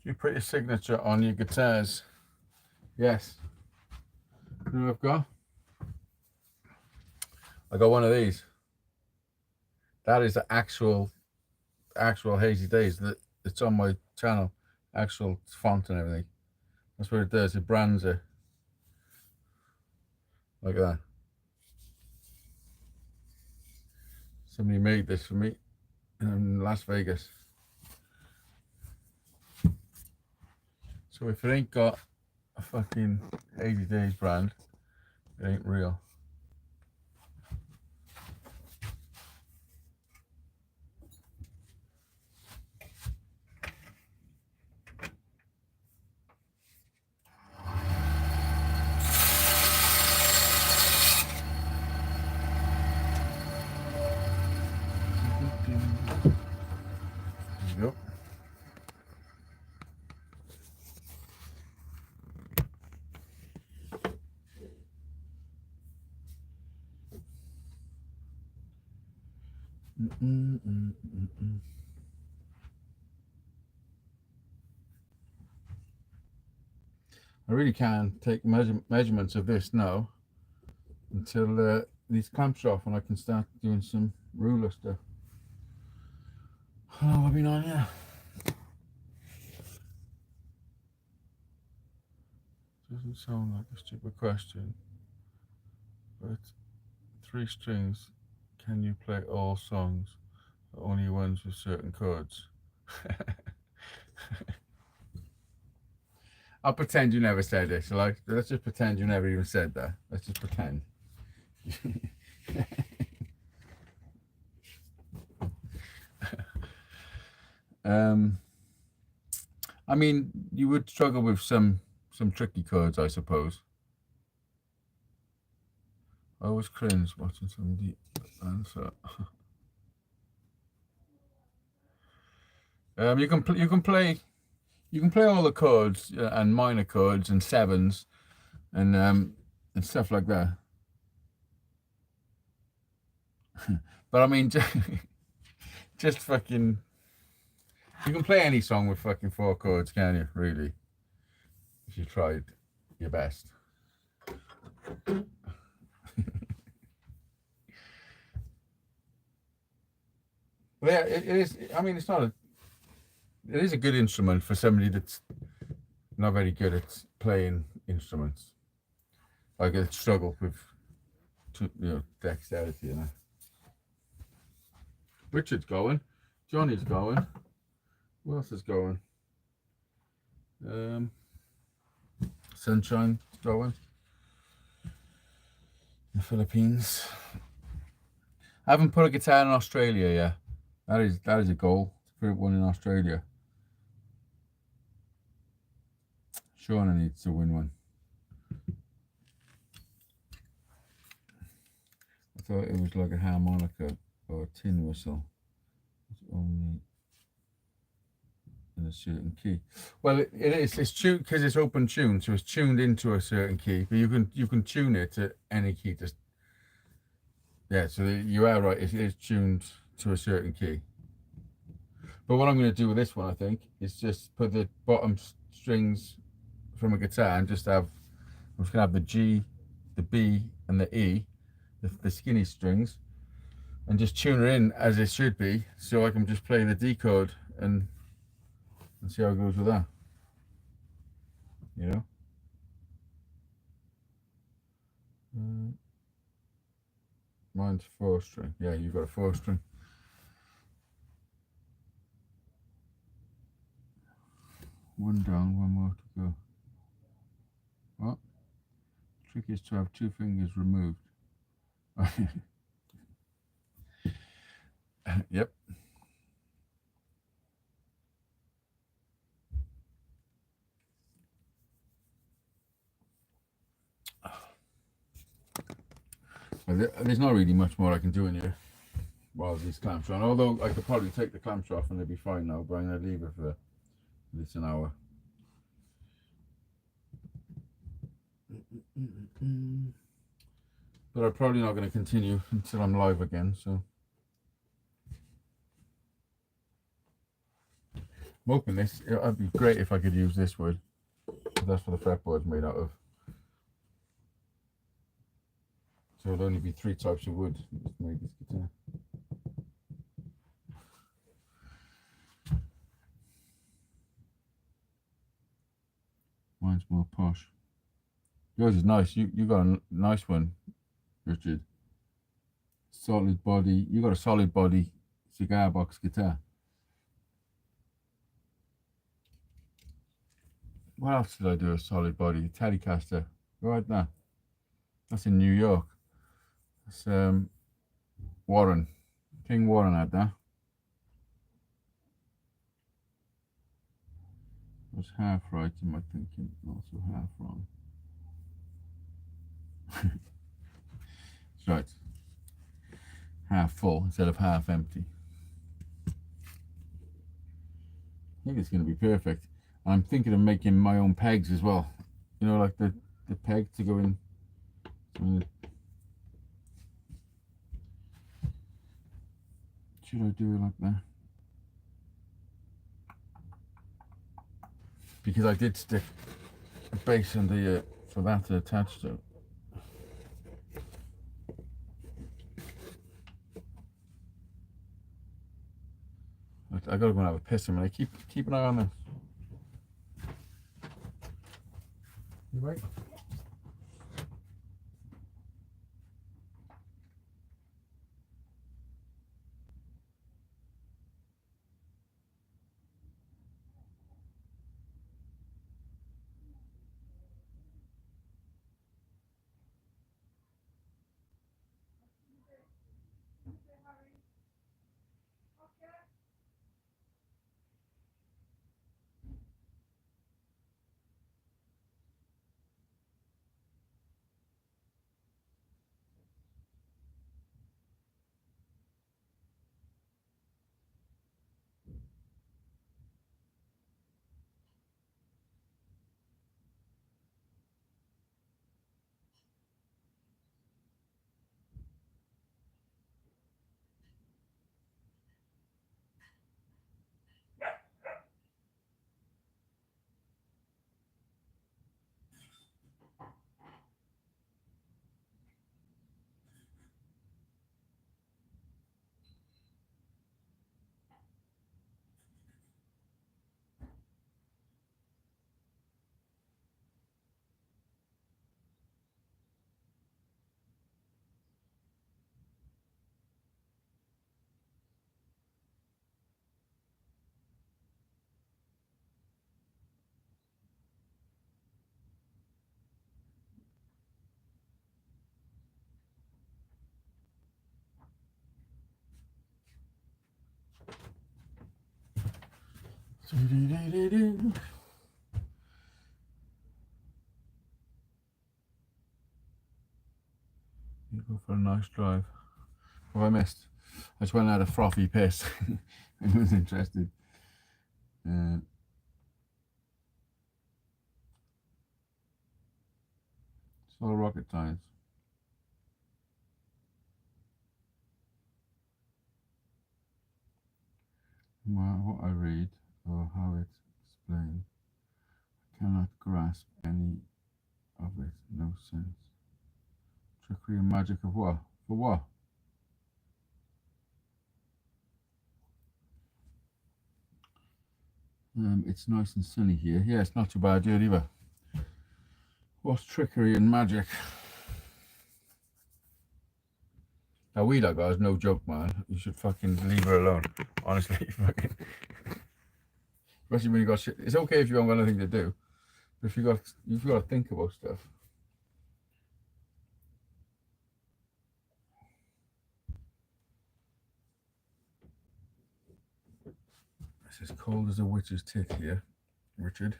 You put your signature on your guitars. Yes. You know what I've got? I got one of these. That is the actual Hazy Days that it's on my channel. Actual font and everything. That's what it does. It brands it. Like that. Somebody made this for me in Las Vegas. So if it ain't got a fucking HAZEYDAZE brand, it ain't real. I really can't take measurements of this now until these clamps are off and I can start doing some ruler stuff. How long have I been on here? Doesn't sound like a stupid question, but 3 strings, can you play all songs or only ones with certain chords? I'll pretend you never said this. Like, let's just pretend you never even said that. Let's just pretend. I mean, you would struggle with some tricky chords, I suppose. I always cringe watching somebody answer. You can play all the chords and minor chords and sevens and stuff like that. But I mean, just fucking, you can play any song with fucking 4 chords, can you? Really, if you tried your best. But yeah, it is. I mean, it's not a. It is a good instrument for somebody that's not very good at playing instruments. Like I struggle with, dexterity, Richard's going, Johnny's going. Who else is going? Sunshine's going. The Philippines. I haven't put a guitar in Australia yet. That is a goal, to put one in Australia. Shauna needs to win one. I thought it was like a harmonica or a tin whistle. It's only in a certain key. Well, it is. It's tuned because it's open tuned, so it's tuned into a certain key. But you can tune it to any key. Just so you are right. It is tuned to a certain key. But what I'm going to do with this one, I think, is just put the bottom strings from a guitar and just have. I'm just going to have the G, the B, and the E, the skinny strings, and just tune it in as it should be, so I can just play the D chord and see how it goes with that. You know. Mine's 4 string. Yeah, you've got a 4 string. One down, one more to go. What? Trick is to have 2 fingers removed. Yep. Well, there's not really much more I can do in here while these clamps are on. Although I could probably take the clamps off and they'll be fine now, but I'm going to leave it for at least an hour. But I'm probably not going to continue until I'm live again, so. I'm hoping this, it'd be great if I could use this wood. That's what the fretboard's made out of. So there'll only be 3 types of wood to make this guitar. Mine's more posh. Yours is nice. You got a nice one, Richard. Solid body. You got a solid body cigar box guitar. What else did I do? A solid body Telecaster. Right now. That's in New York. That's Warren. King Warren had that. I was half right in my thinking, also half wrong. That's right. Half full instead of half empty. I think it's going to be perfect. I'm thinking of making my own pegs as well. You know, like the peg to go in. Should I do it like that? Because I did stick a base in the for that to attach to. I gotta go and have a piss a minute. Keep an eye on this. You right? You go for a nice drive. What have I missed? I just went and had a frothy piss. I was interested. It's all rocket science. Well, what I read or how it's explained, I cannot grasp any of it. No sense. Trickery and magic of what? For what? It's nice and sunny here. Yeah, it's not too bad here either. What's trickery and magic? That weed I got is no joke, man. You should fucking leave her alone. Honestly, fucking. Especially when you got shit. It's okay if you haven't got anything to do, but if you've got to think about stuff. It's as cold as a witch's tit here, Richard.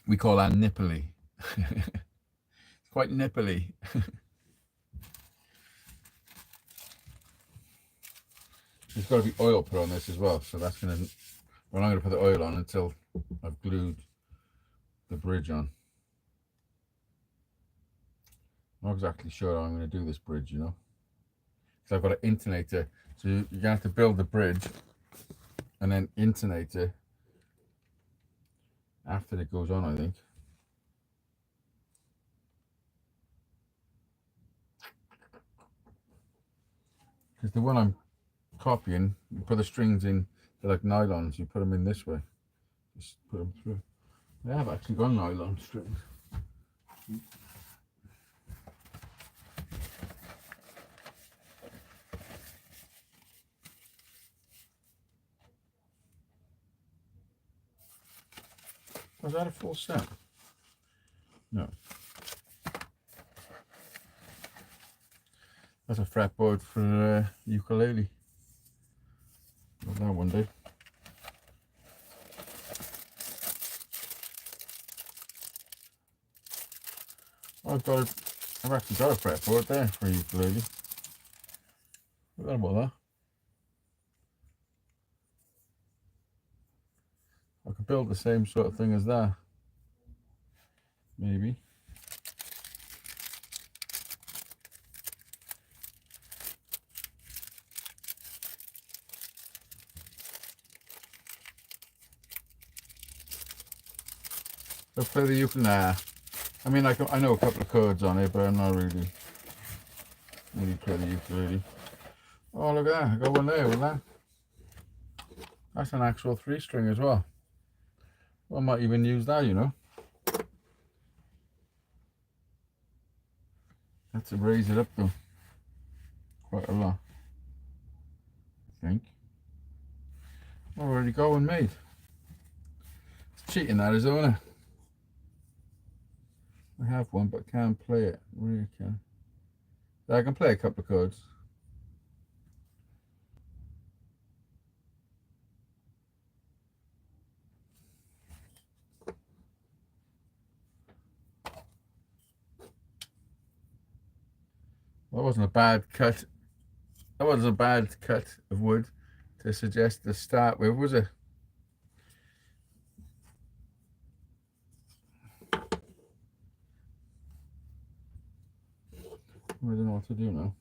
We call that nipply. It's quite nipply. There's got to be oil put on this as well, so that's gonna. Well, I'm gonna put the oil on until I've glued the bridge on. I'm not exactly sure how I'm gonna do this bridge, you know, because I've got an intonator. So you're gonna have to build the bridge and then intonate it after it goes on, I think. Because the one I'm copying, you put the strings in, they're like nylons, you put them in this way. Just put them through. They have actually got nylon strings. Was that a full set? No. That's a fretboard for ukulele. Got that one day. I've actually got a fretboard there for ukulele. Forgot about that. I could build the same sort of thing as that. Maybe. I play the ukulele. I mean, I know a couple of chords on it, but I'm not really play the ukulele. Oh, look at that! I got one there with that. That's an actual 3-string as well. I might even use that, you know. Have to raise it up though, quite a lot, I think. Already going made. It's cheating that, isn't it? I have one, but can't play it. Really can. I can play a couple of chords. That wasn't a bad cut. That wasn't a bad cut of wood to suggest to start with, was it? I don't know what to do now.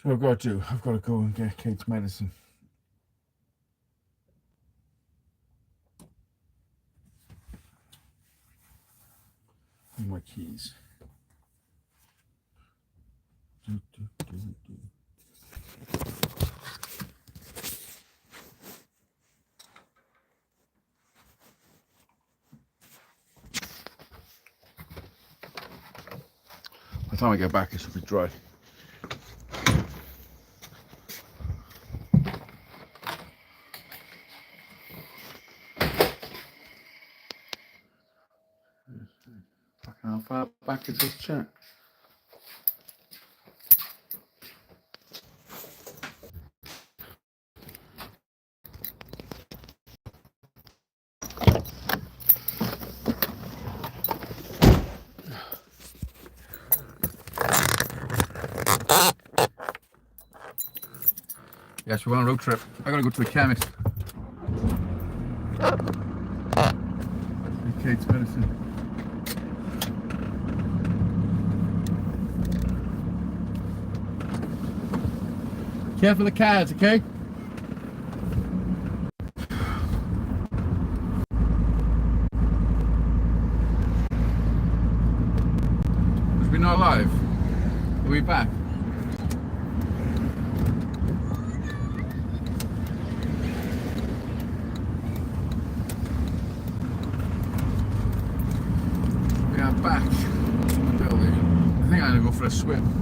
So I've got to go and get Kate's medicine. And my keys. By the time I get back, it should be dry. How far back is this chat? Yes, we're on a road trip. I gotta go to the chemist. Get Kate's medicine. Careful of the cars, okay? Is we not live? Are we back? We are back in the building. I think I'm gonna go for a swim.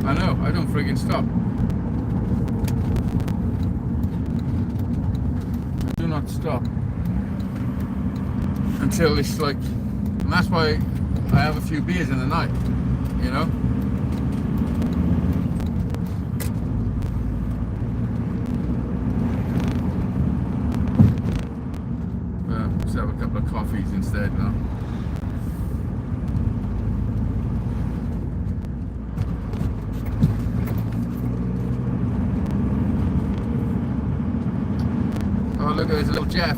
I know, I don't friggin' stop. I do not stop until it's like, and that's why I have a few beers in the night, you know? Just have a couple of coffees instead now. Oh, look, there's a little Jeff.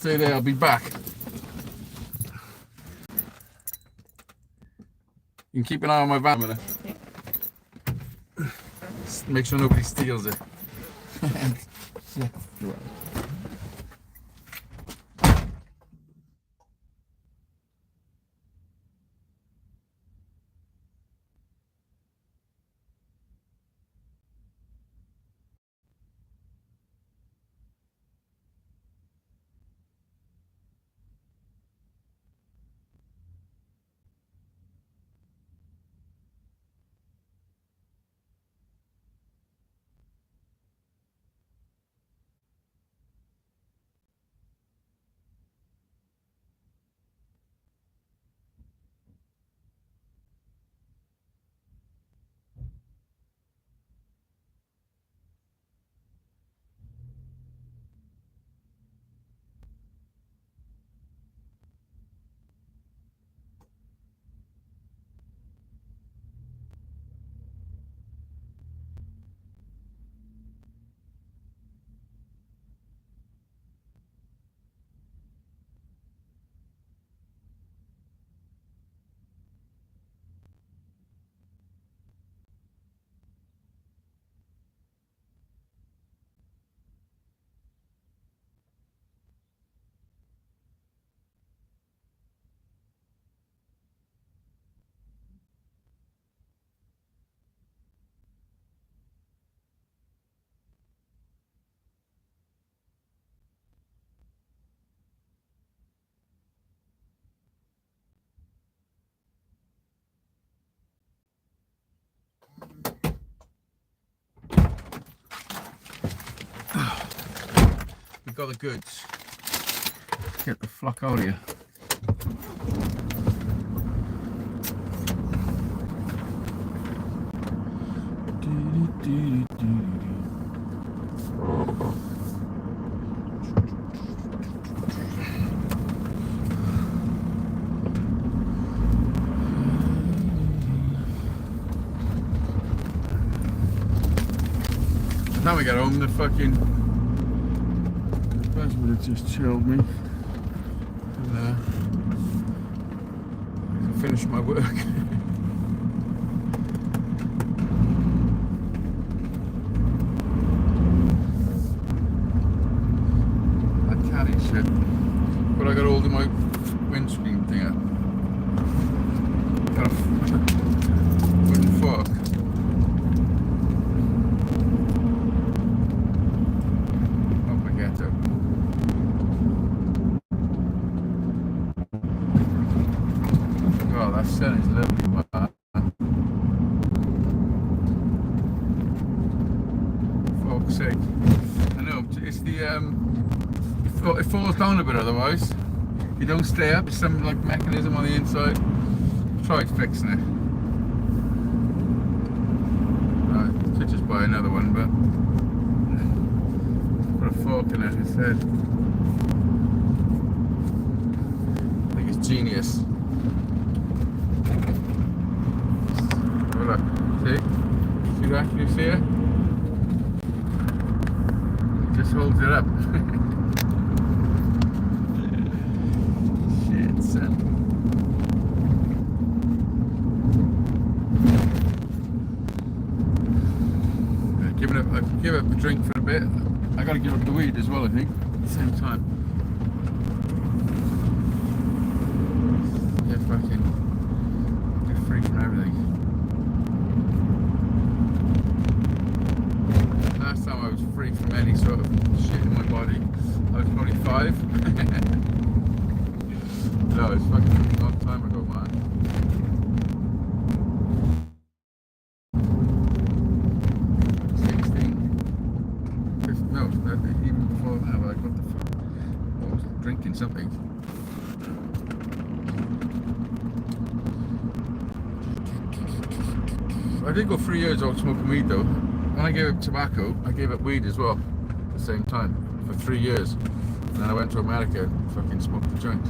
stay there, I'll be back. You can keep an eye on my van a minute. Make sure nobody steals it. We've got the goods. Get the fuck out of here. Now we get home, the fucking bus would have just chilled me. And I finished my work. That caddy shit. But I got hold of my windscreen thing up. Got a wooden fork. Oh, that sun is lovely, man. For fuck's sake. I know, it's the, it falls down a bit otherwise. You don't stay up, there's some like mechanism on the inside. Tried fixing it. Right, should just buy another one, but put a fork in it instead. I think it's genius. Look, see? See that? Can you see it? It just holds it up. Shit, son. I give up the drink for a bit. I gotta give up the weed as well, I think, at the same time. Yeah, fucking get free from everything. Last time I was free from any sort of shit in my body, I was probably 5. No, it's fucking a long time ago, man. Even before that, like, what the fuck? I was drinking something. I did go 3 years without smoking weed though. When I gave up tobacco, I gave up weed as well at the same time for 3 years. And then I went to America and fucking smoked a joint.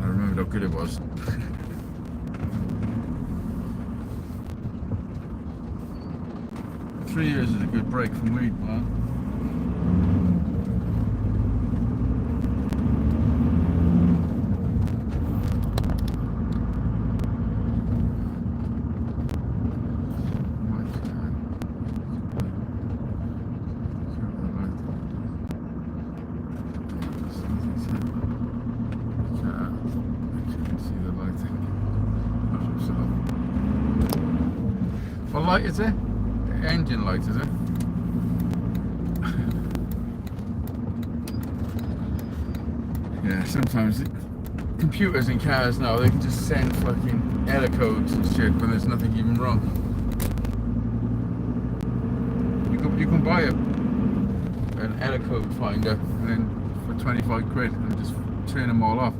I remembered how good it was. 3 years is a good break from weed, man. light, is it? The engine light, is it? Yeah, sometimes computers in cars now, they can just send fucking error codes and shit when there's nothing even wrong. You can buy an error code finder and then for 25 quid and just turn them all off.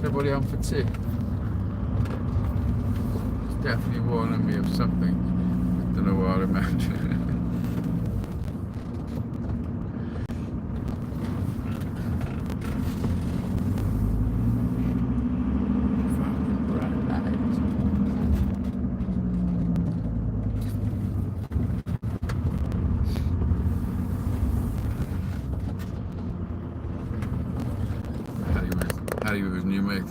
Everybody on for tea? It's definitely warning me of something. I don't know what I meant. Fucking bright lights. Harry with his new mate.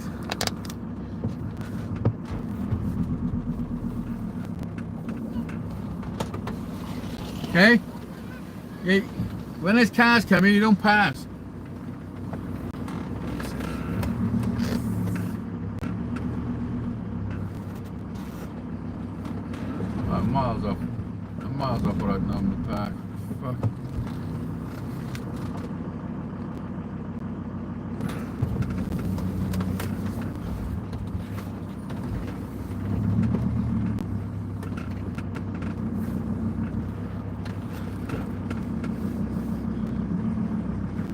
Okay? When there's cars coming, you don't pass. I'm miles off. I'm miles off what I'd normally park. Fuck.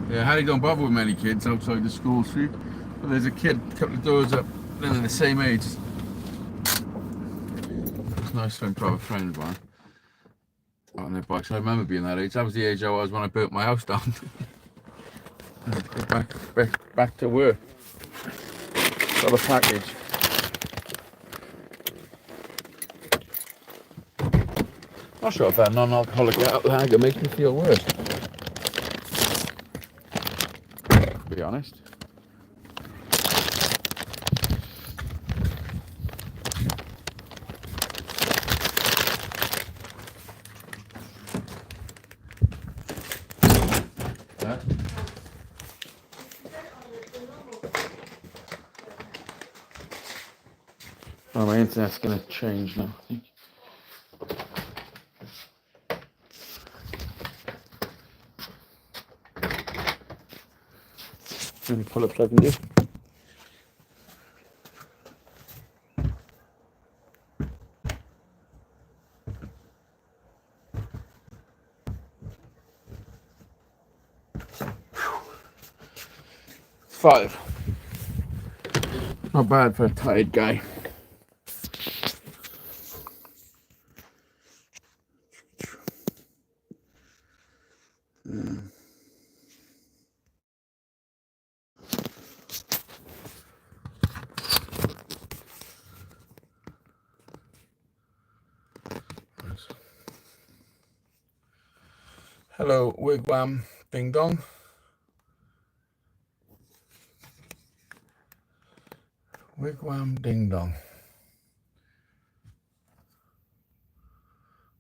Yeah, Harry don't bother with many kids outside the school street, but there's a kid a couple of doors up, they're the same age. It's nice to have a friend of mine on their bikes. I remember being that age. That was the age I was when I built my house down. back to work. Got a package. Not sure if that non-alcoholic lager makes me feel worse. To be honest. Oh, my internet's gonna change now, I think. Let me pull up so I can do. Five. Not bad for a tired guy. Hello, wigwam, ding dong. Wigwam, ding dong.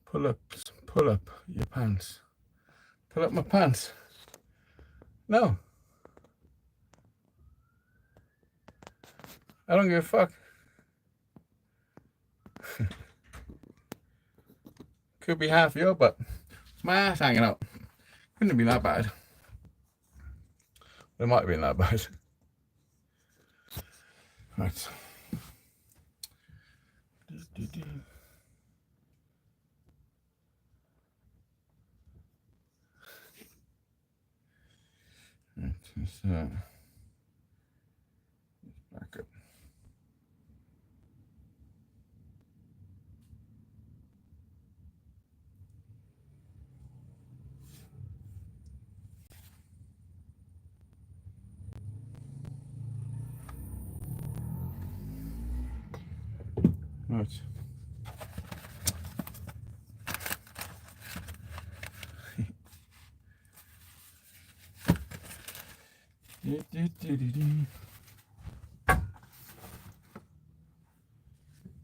Pull up your pants. Pull up my pants. No. I don't give a fuck. Could be half your butt. It's my ass hanging out. Couldn't have been that bad. It might have been that bad. Right. Let's back up. Right.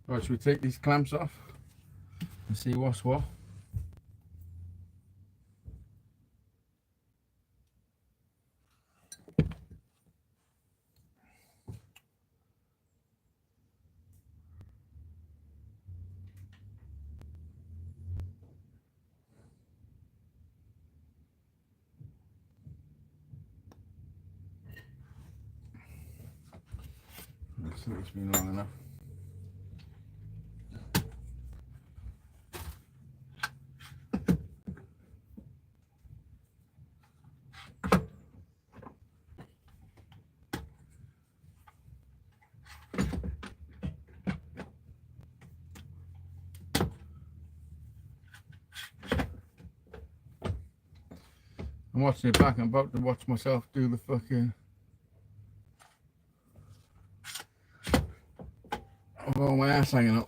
Right, should we take these clamps off and see what's what? absolutely been long enough. I'm watching it back. I'm about to watch myself do the fucking. Oh, my ass hanging up.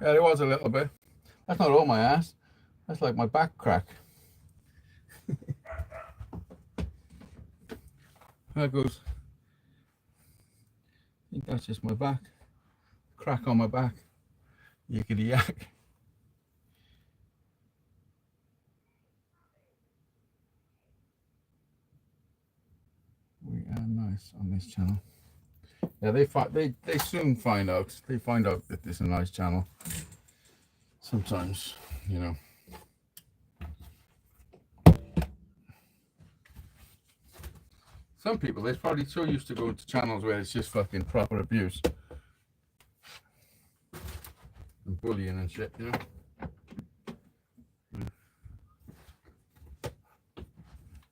Yeah, there was a little bit. That's not all my ass. That's like my back crack. There goes. I think that's just my back. Crack on my back. Yickety yak. We are nice on this channel. Yeah, they soon find out. They find out that this is a nice channel. Sometimes, you know. Some people, they're probably so used to going to channels where it's just fucking proper abuse and bullying and shit, you know.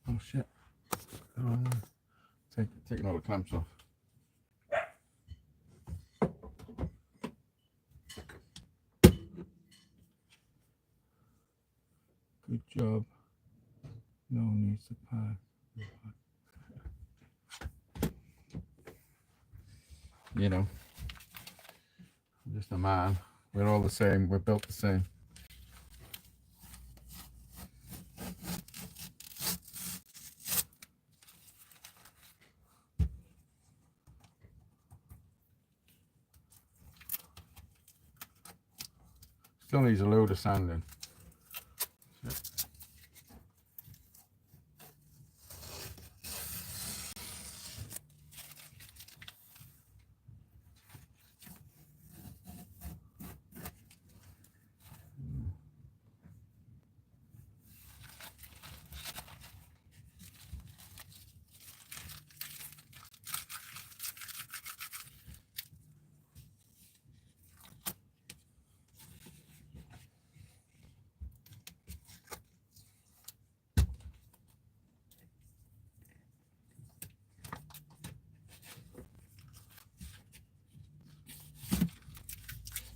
Oh shit! Taking all the clamps off. Good job. No need to pack. You know, I'm just a man. We're all the same. We're built the same. Still needs a load of sanding.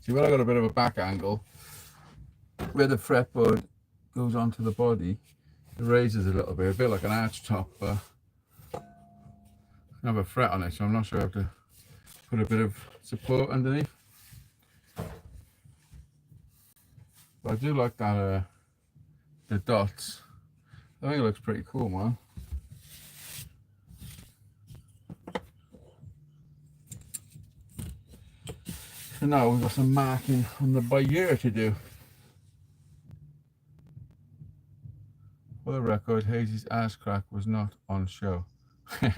See, when I got a bit of a back angle, where the fretboard goes onto the body, it raises a little bit, a bit like an arch top, but I have a fret on it, so I'm not sure I have to put a bit of support underneath. But I do like that, the dots. I think it looks pretty cool, man. So now we've got some marking on the bayou to do. For the record, Hazy's ass crack was not on show. I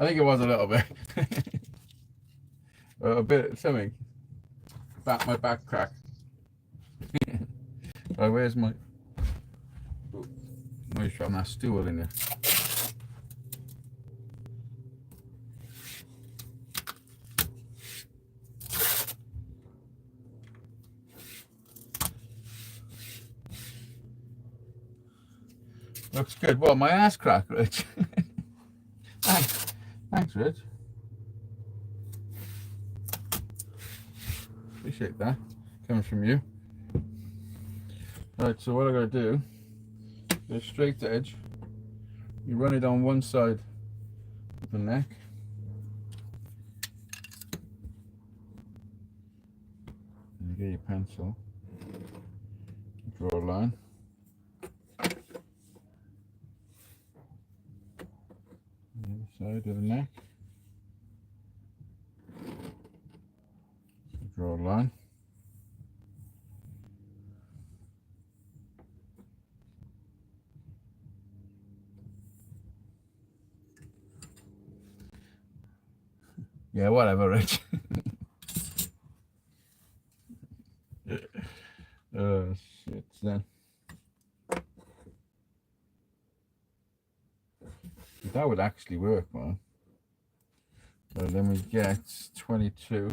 think it was a little bit. A bit, something. My back crack. Right, where's my... Where's from that stool in there? Looks good. Well, my ass crack, Rich. Thanks, Rich. Appreciate that. Coming from you. Right, so what I gotta do, get a straight edge. You run it on one side of the neck. And you get your pencil. Draw a line. The other side of the neck. Draw a line. Yeah, whatever, Rich. Oh shit, then. That would actually work, man. So then we get 22.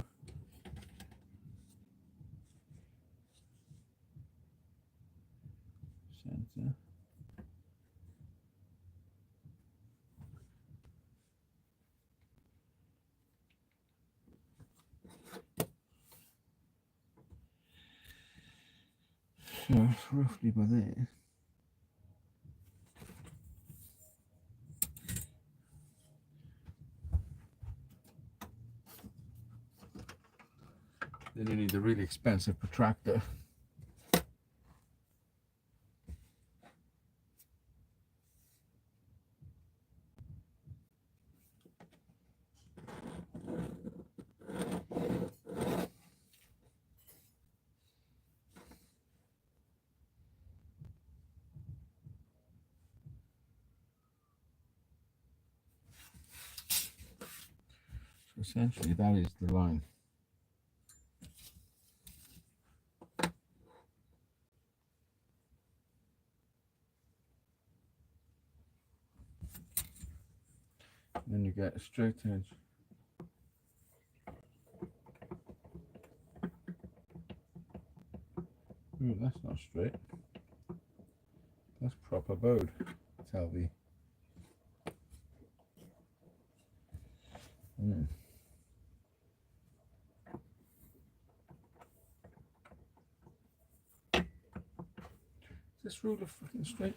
Center. So it's roughly by there. Then you need a really expensive protractor. So essentially that is the line. Then you get a straight edge. Ooh, that's not straight. That's proper bowed. Tell the. Is this ruler fucking straight?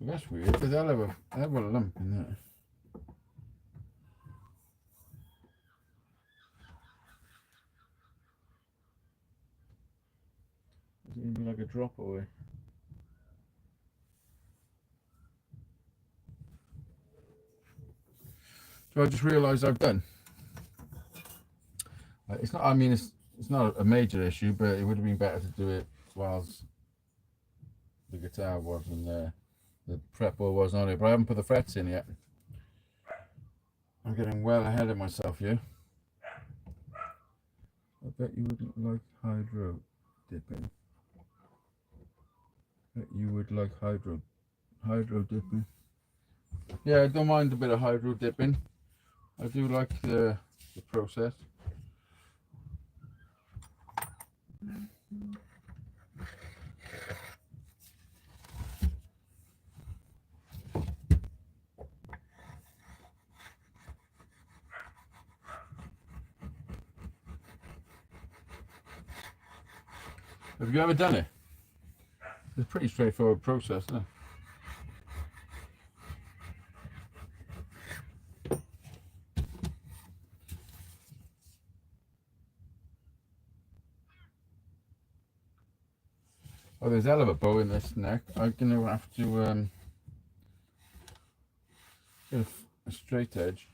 Well, that's weird, because I'll have a lump in there. It's going to be like a drop away. So I just realised I've done. It's not. I mean, it's not a major issue, but it would have been better to do it whilst the guitar wasn't there. The fretboard wasn't on it, but I haven't put the frets in yet. I'm getting well ahead of myself here. I bet you wouldn't like hydro dipping. Bet you would like hydro dipping. Yeah, I don't mind a bit of hydro dipping. I do like the process. Have you ever done it? It's a pretty straightforward process, isn't it? Oh, there's a hell of a bow in this neck. I'm gonna have to get a straight edge.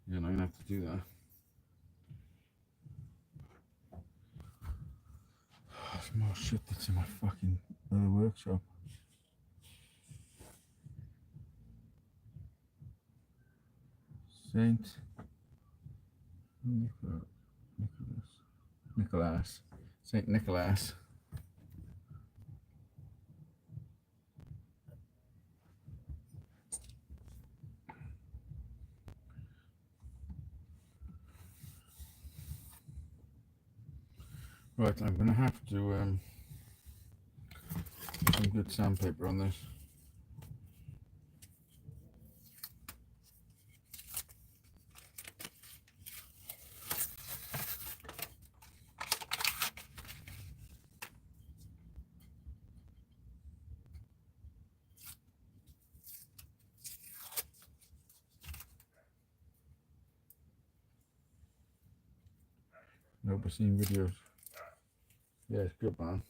Yeah, I'm gonna have to do that. There's more shit that's in my fucking other workshop. Saint Nicholas. Saint Nicholas. Right, I'm gonna have to put some good sandpaper on this. Nope, I've seen videos. Yeah, it's good, man.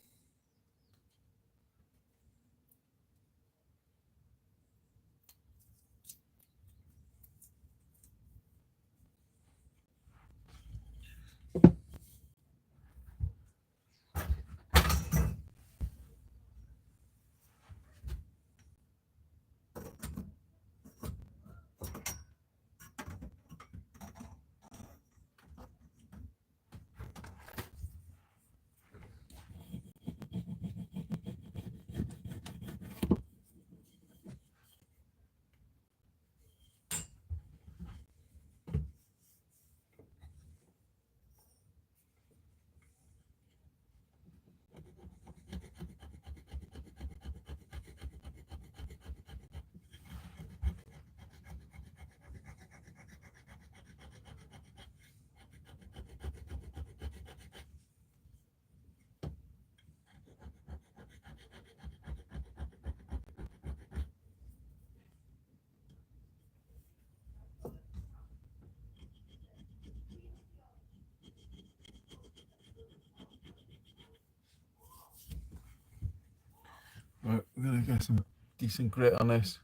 Right, we're gonna get some decent grit on this,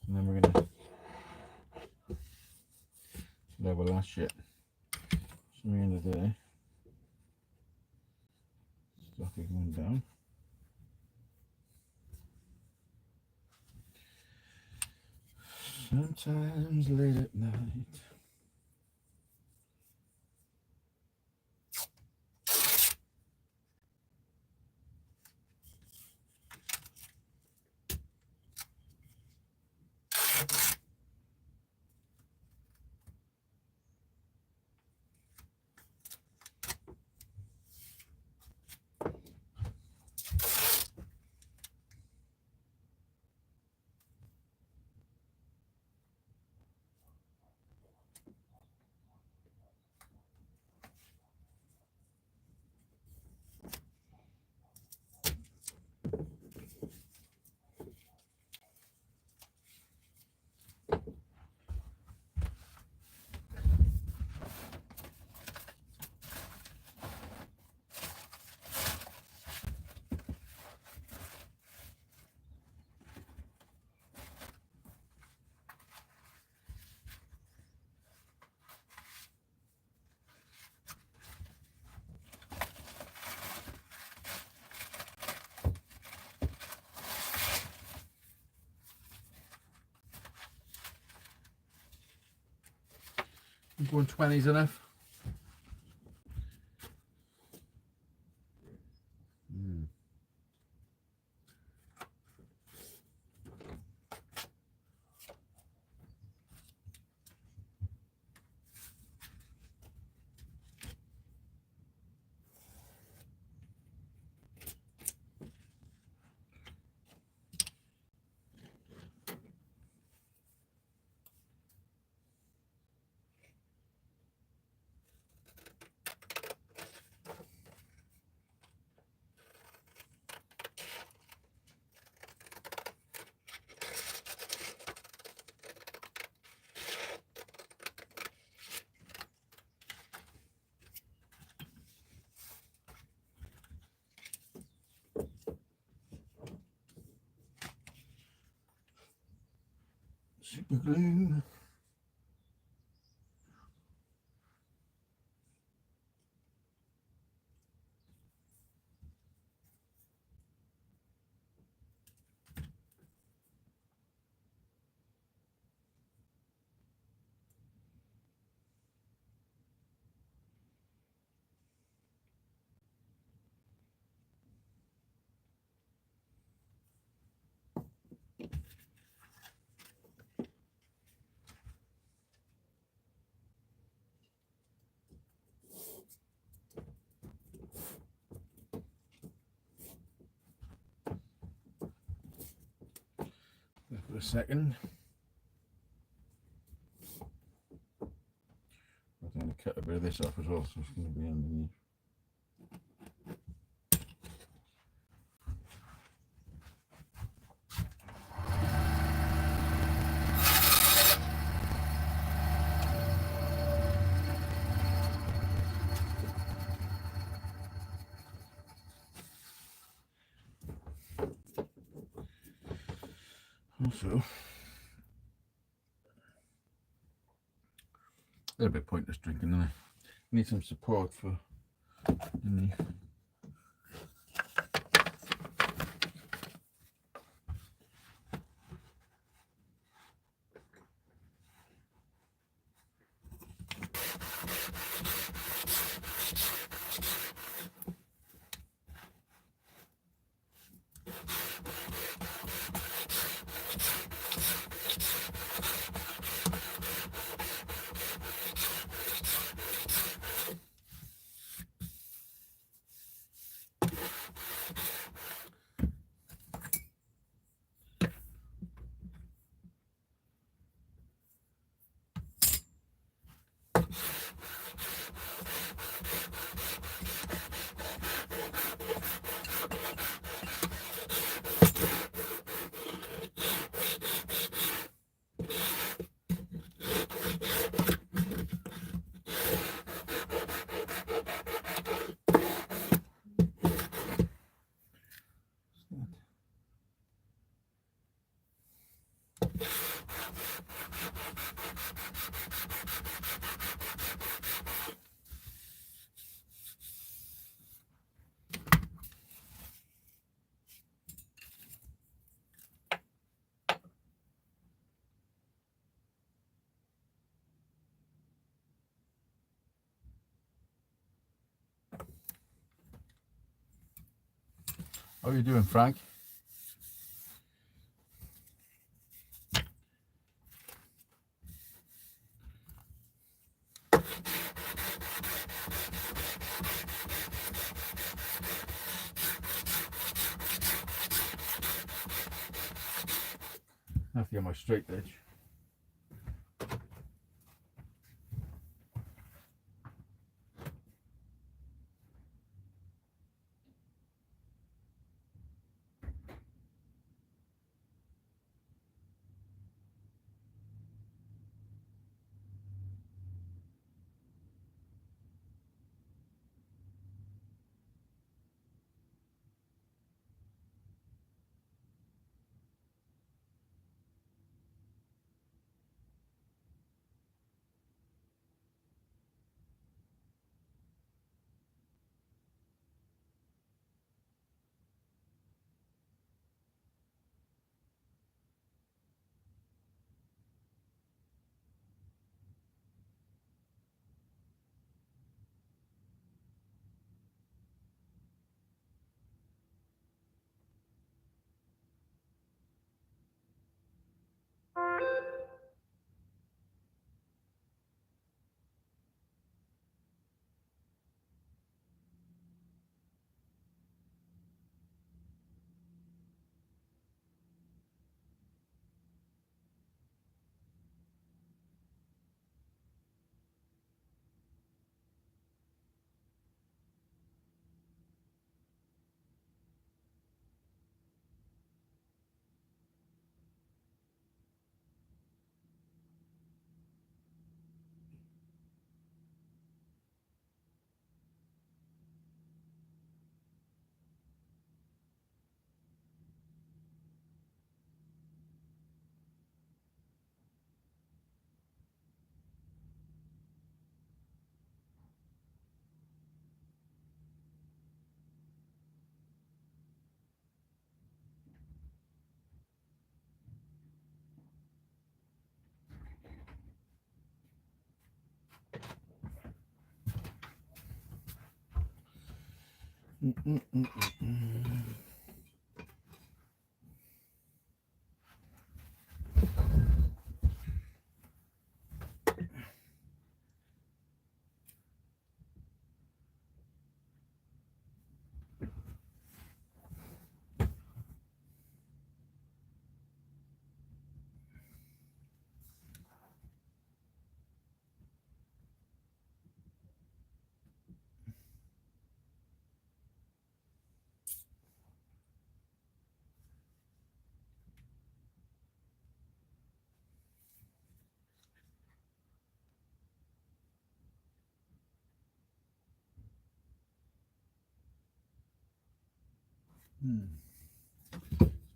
and then we're gonna level that shit. So we're in the day. Stock it going down. Sometimes late at night. I'm going 20's enough. Super glue. For a second. I'm going to cut a bit of this off as well, so it's going to be underneath. Also, a little bit pointless drinking, isn't it? Need some support for me. How are you doing, Frank? I have to get my straight edge.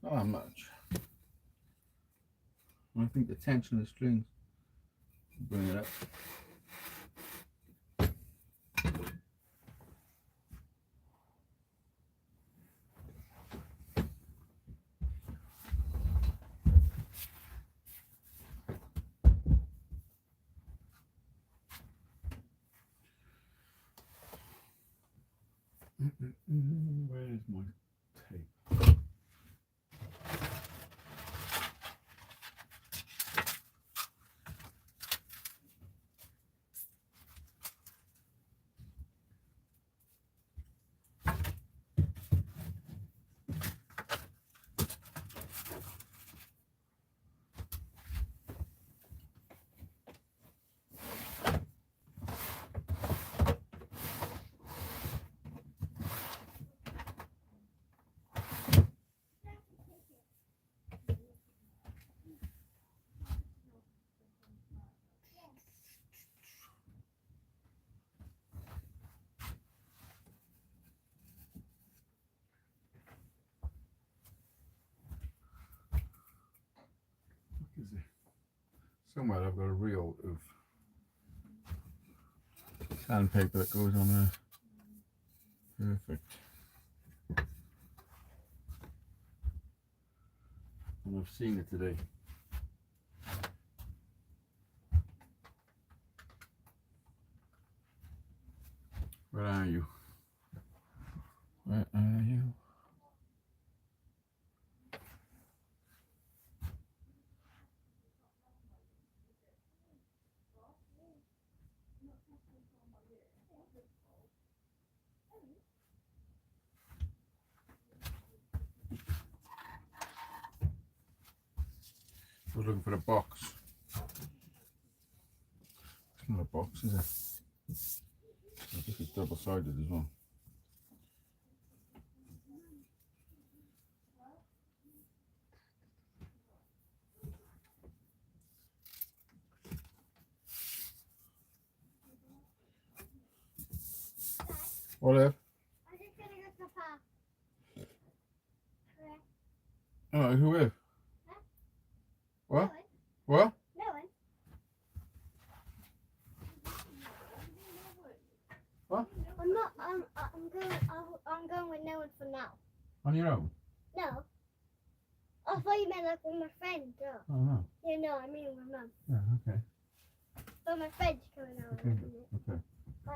Not that much. And I think the tension of the strings will bring it up. Where is my tape? Is it? Somewhere I've got a reel of sandpaper that goes on there. Perfect. And I've seen it today. Where are you? Where are you? I was looking for a box. It's not a box, is it? I think it's double-sided as well. What if? I'm just gonna go to the park. Oh, who if? Huh? What? No one. What? No one. What? I'm not. I'm going with no one for now. On your own? No. I thought you meant like with my friend. Oh. Oh no. Yeah, no, I mean with my mum. Yeah, okay. But my friend's coming out. Okay. Okay. Bye.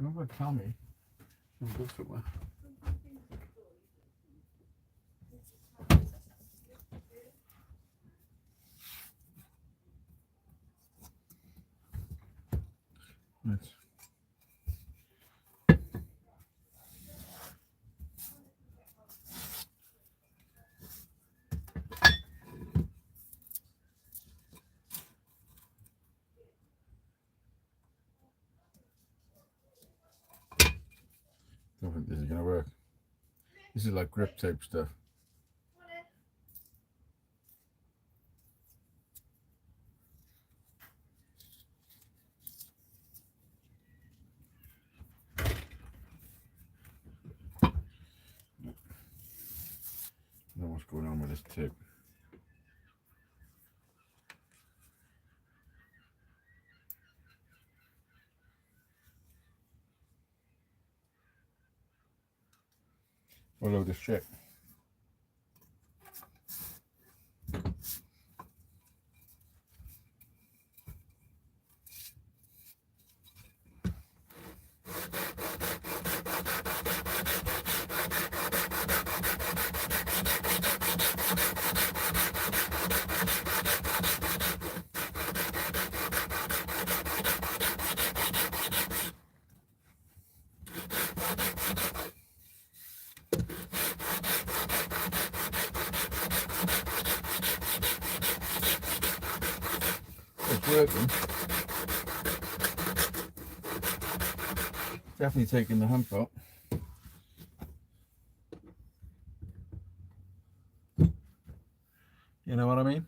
Don't ever tell me. I'm good somewhere. Let's. Don't think this is gonna work. This is like grip tape stuff. I don't know what's going on with this tape. What a load of shit. It's working. Definitely taking the hump out. You know what I mean?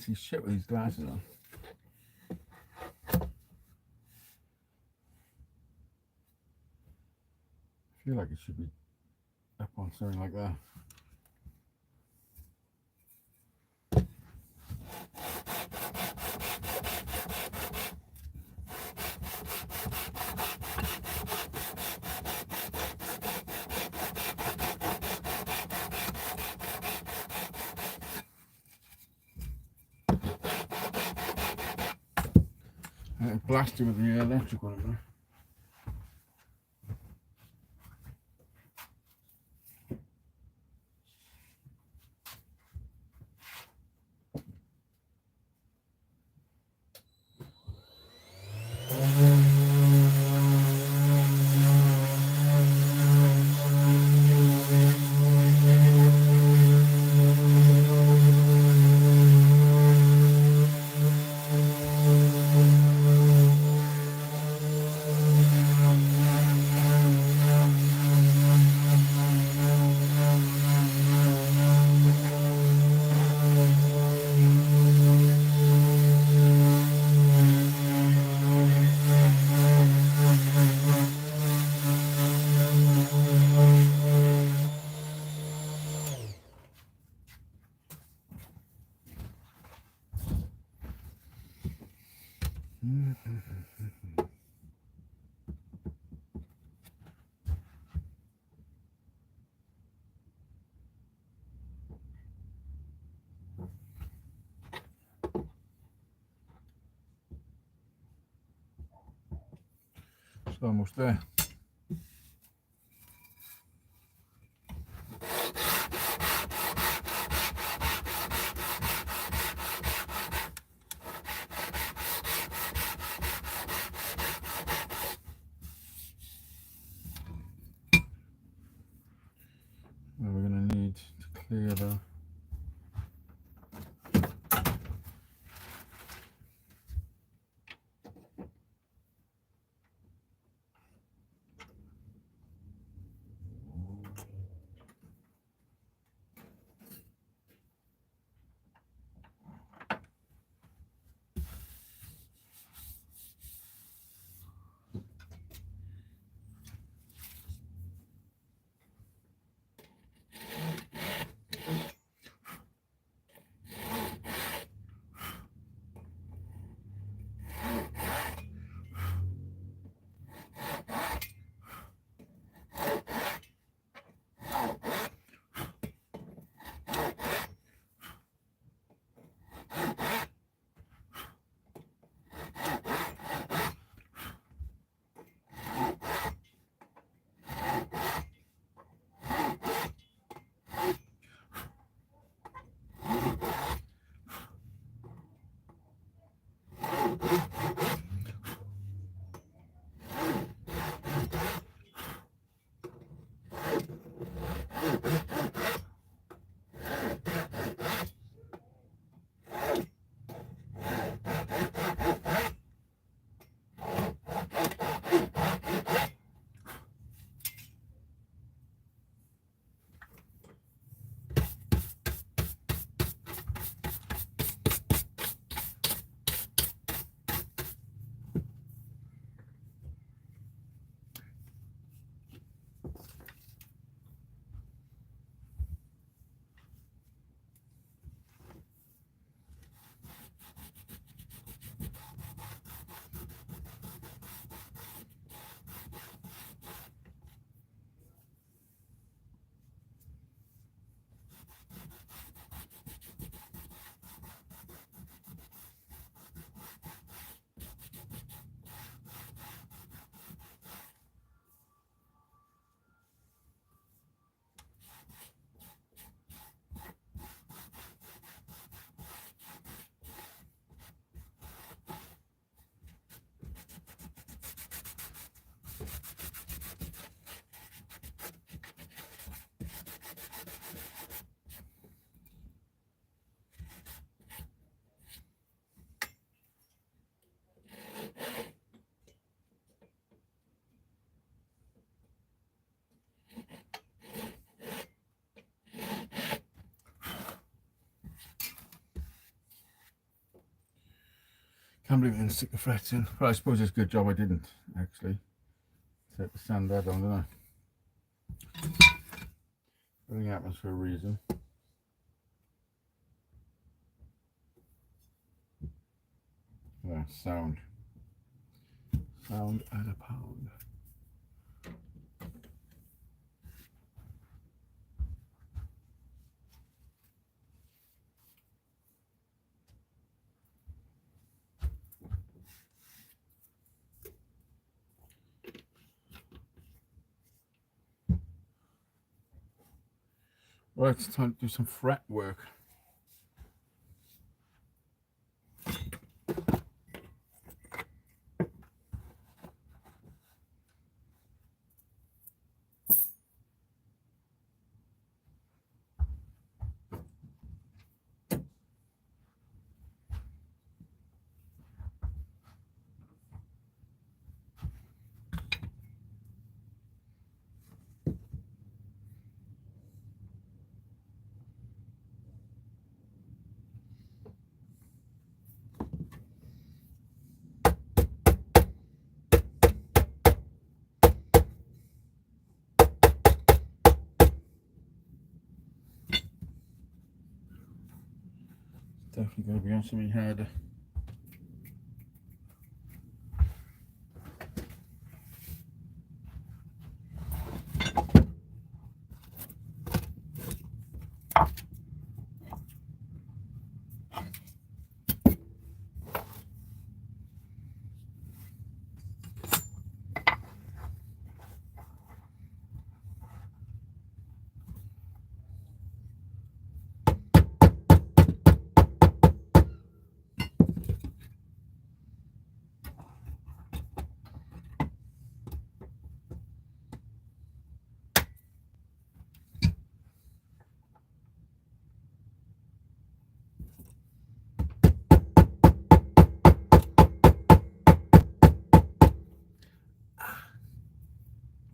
see shit with these glasses on. I feel like it should be up on something like that. Blast it with the electric one. There. It's almost there. Now we're going to need to clear the Can't believe I didn't stick the frets in. But I suppose it's a good job I didn't actually. So I have to sand that down, don't I? Everything happens for a reason. Yeah, sound at a pound. Right, it's time to do some fret work. Definitely going to be on something harder.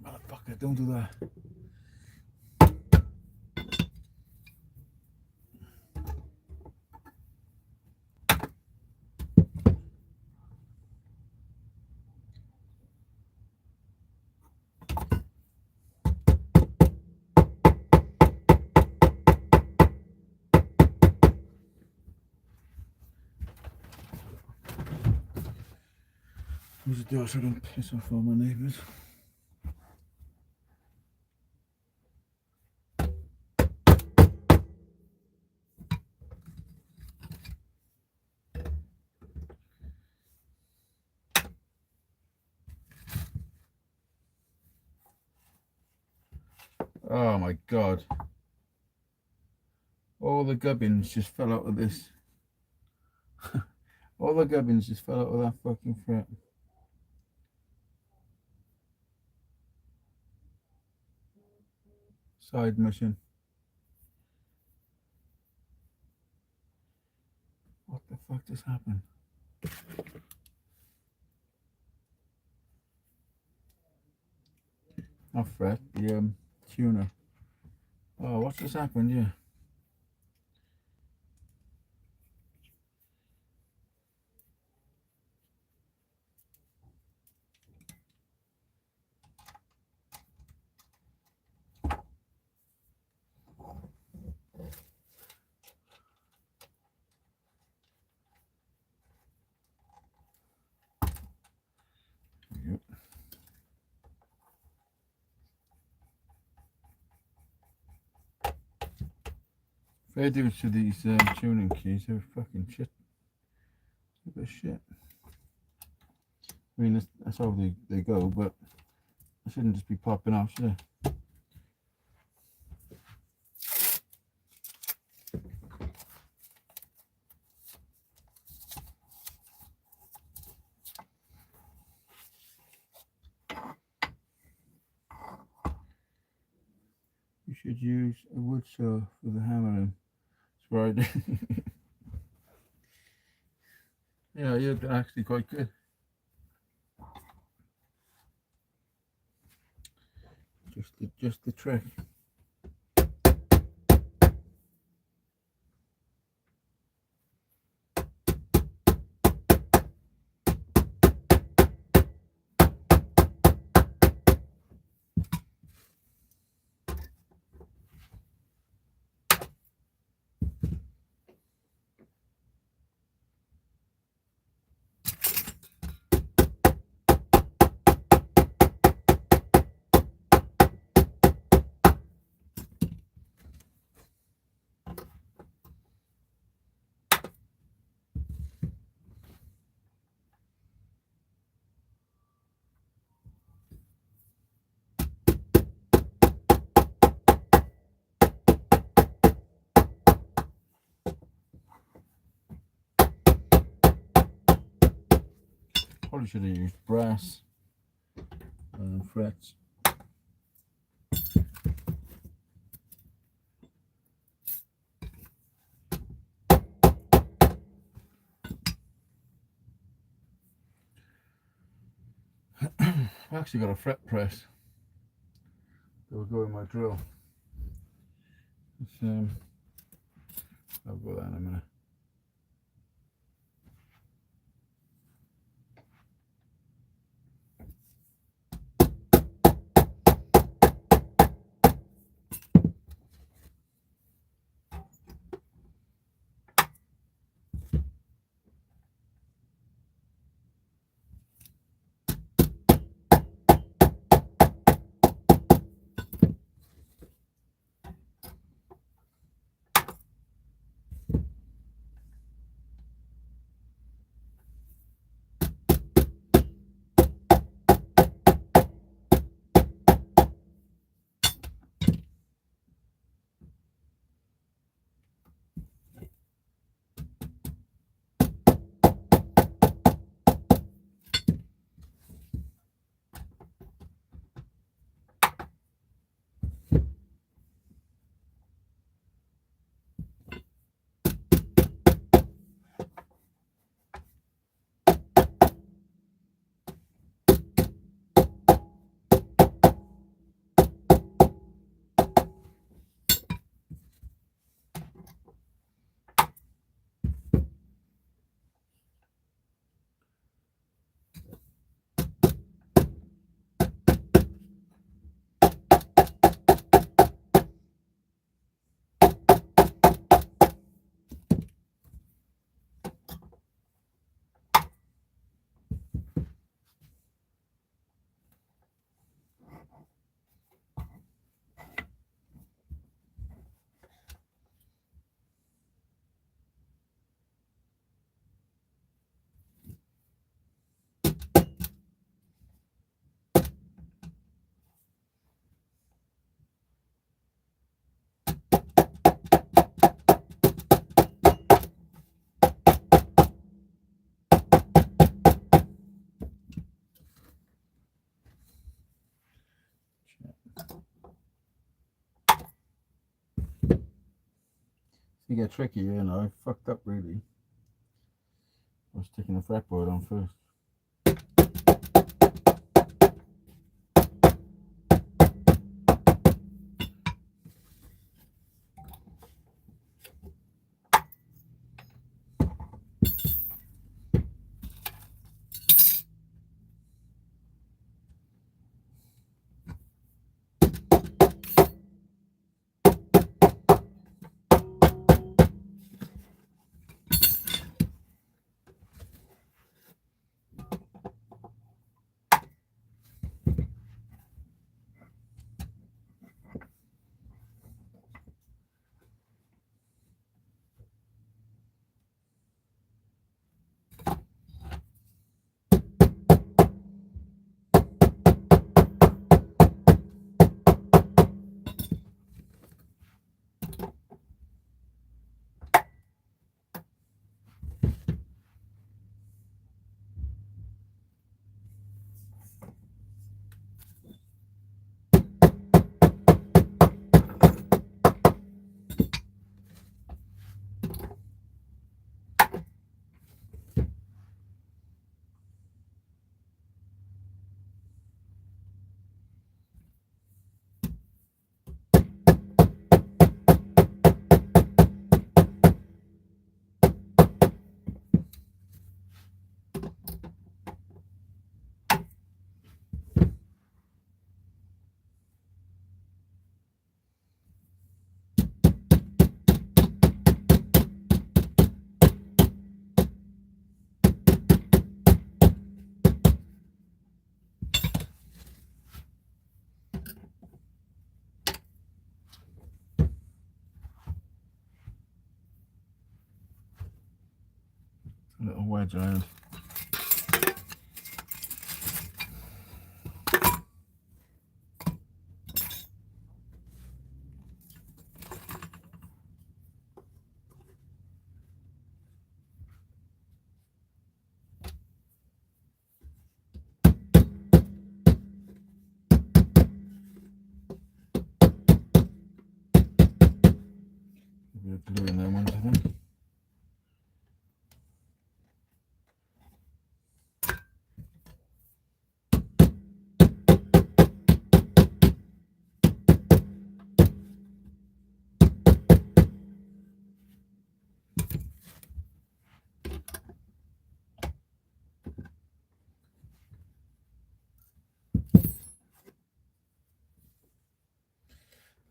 Motherfucker, don't do that. Close the door so I don't piss off all my neighbours. Oh my god. All the gubbins just fell out of this. All the gubbins just fell out of that fucking fret. Side mission. What the fuck just happened? Not fret, the tuner. Oh, what's just happened? Yeah. Yep. Fair dues to these tuning keys, they're fucking shit. A bit of shit. I mean, that's how they go, but they shouldn't just be popping off, should they? You should use a wood saw for the hammering. That's right. Yeah, you're actually quite good. Just the trick. Probably should have used brass frets. I've actually got a fret press that will go in my drill. I'll go there in a minute. You get tricky, you know. I fucked up really. I was sticking the fretboard on first. A little wedge around. of glue in there ones, I think.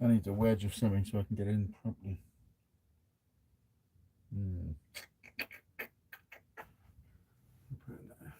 I need a wedge of something so I can get in properly. Put it there.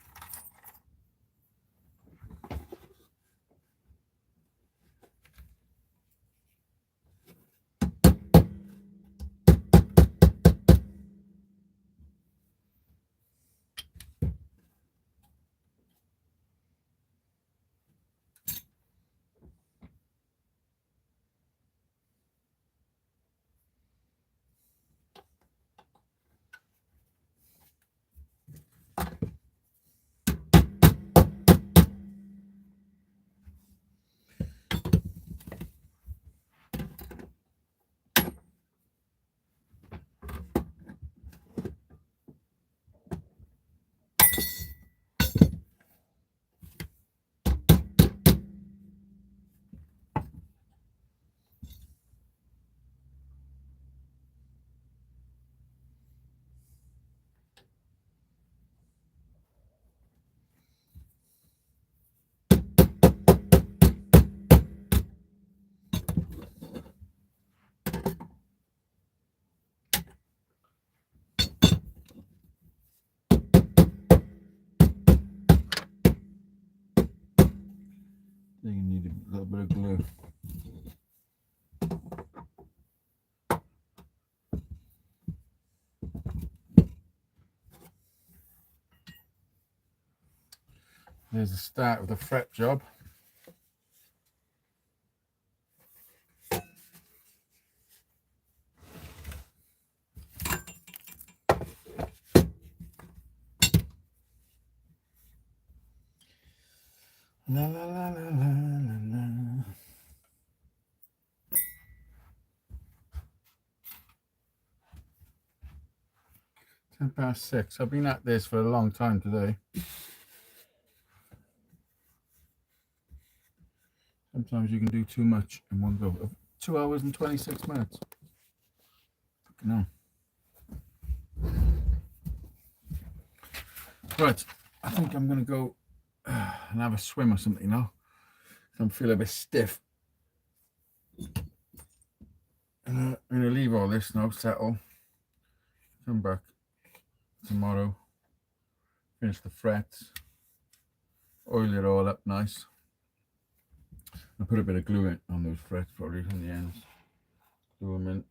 I think you need a little bit of glue. There's the start of the fret job. La la la la la la. 6:10. I've been at this for a long time today. Sometimes you can do too much in one go. 2 hours and 26 minutes. No. Right, I think I'm gonna go and have a swim or something now. I'm feeling a bit stiff. And I'm gonna leave all this now, settle. Come back tomorrow. Finish the frets. Oil it all up nice. I'll put a bit of glue in on those frets probably on the ends. Glue them in.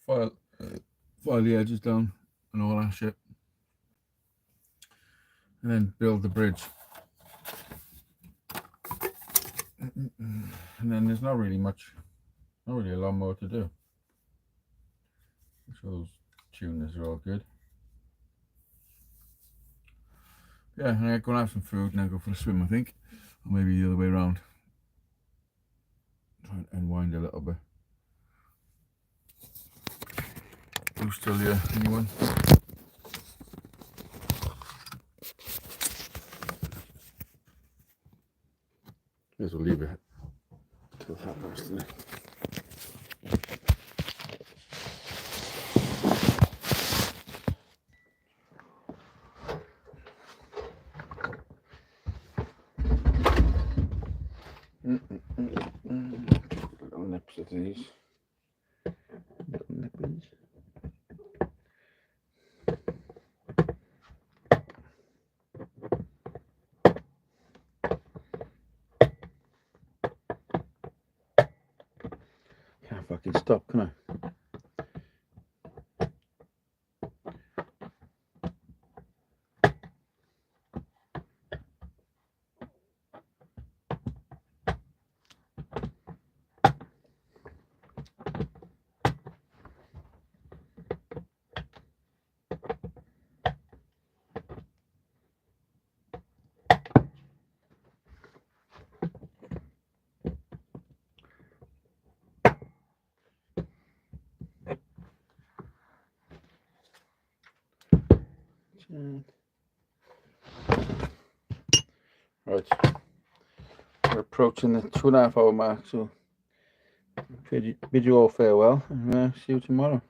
File the edges down and all that shit. And then build the bridge. And then there's not really a lot more to do. So those tuners are all good. Yeah, I'm gonna have some food and then go for a swim, I think. Or maybe the other way around. Try and unwind a little bit. You still here, anyone? Guess we'll leave it till 3:30. Little nips of these. Little nippies. Can't fucking stop, can I? Right, we're approaching the 2.5 hour mark, so bid you all farewell, and see you tomorrow,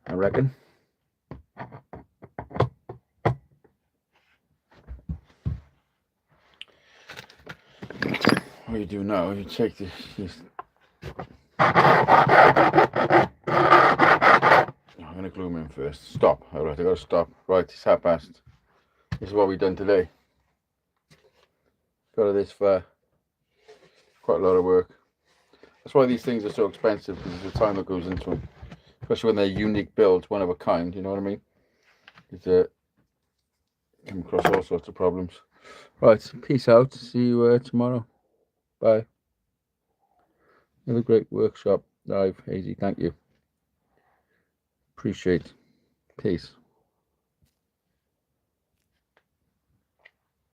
I reckon. What you do now, you take this I'm going to glue them in first. Stop. Alright, I got to stop. Right, it's past. This is what we've done today. Got this far. Quite a lot of work. That's why these things are so expensive, because there's the time that goes into them. Especially when they're unique builds, one of a kind, you know what I mean? It's come across all sorts of problems. Right, peace out. See you tomorrow. Bye. Have a great workshop live, Hazy. Thank you. Appreciate. Peace.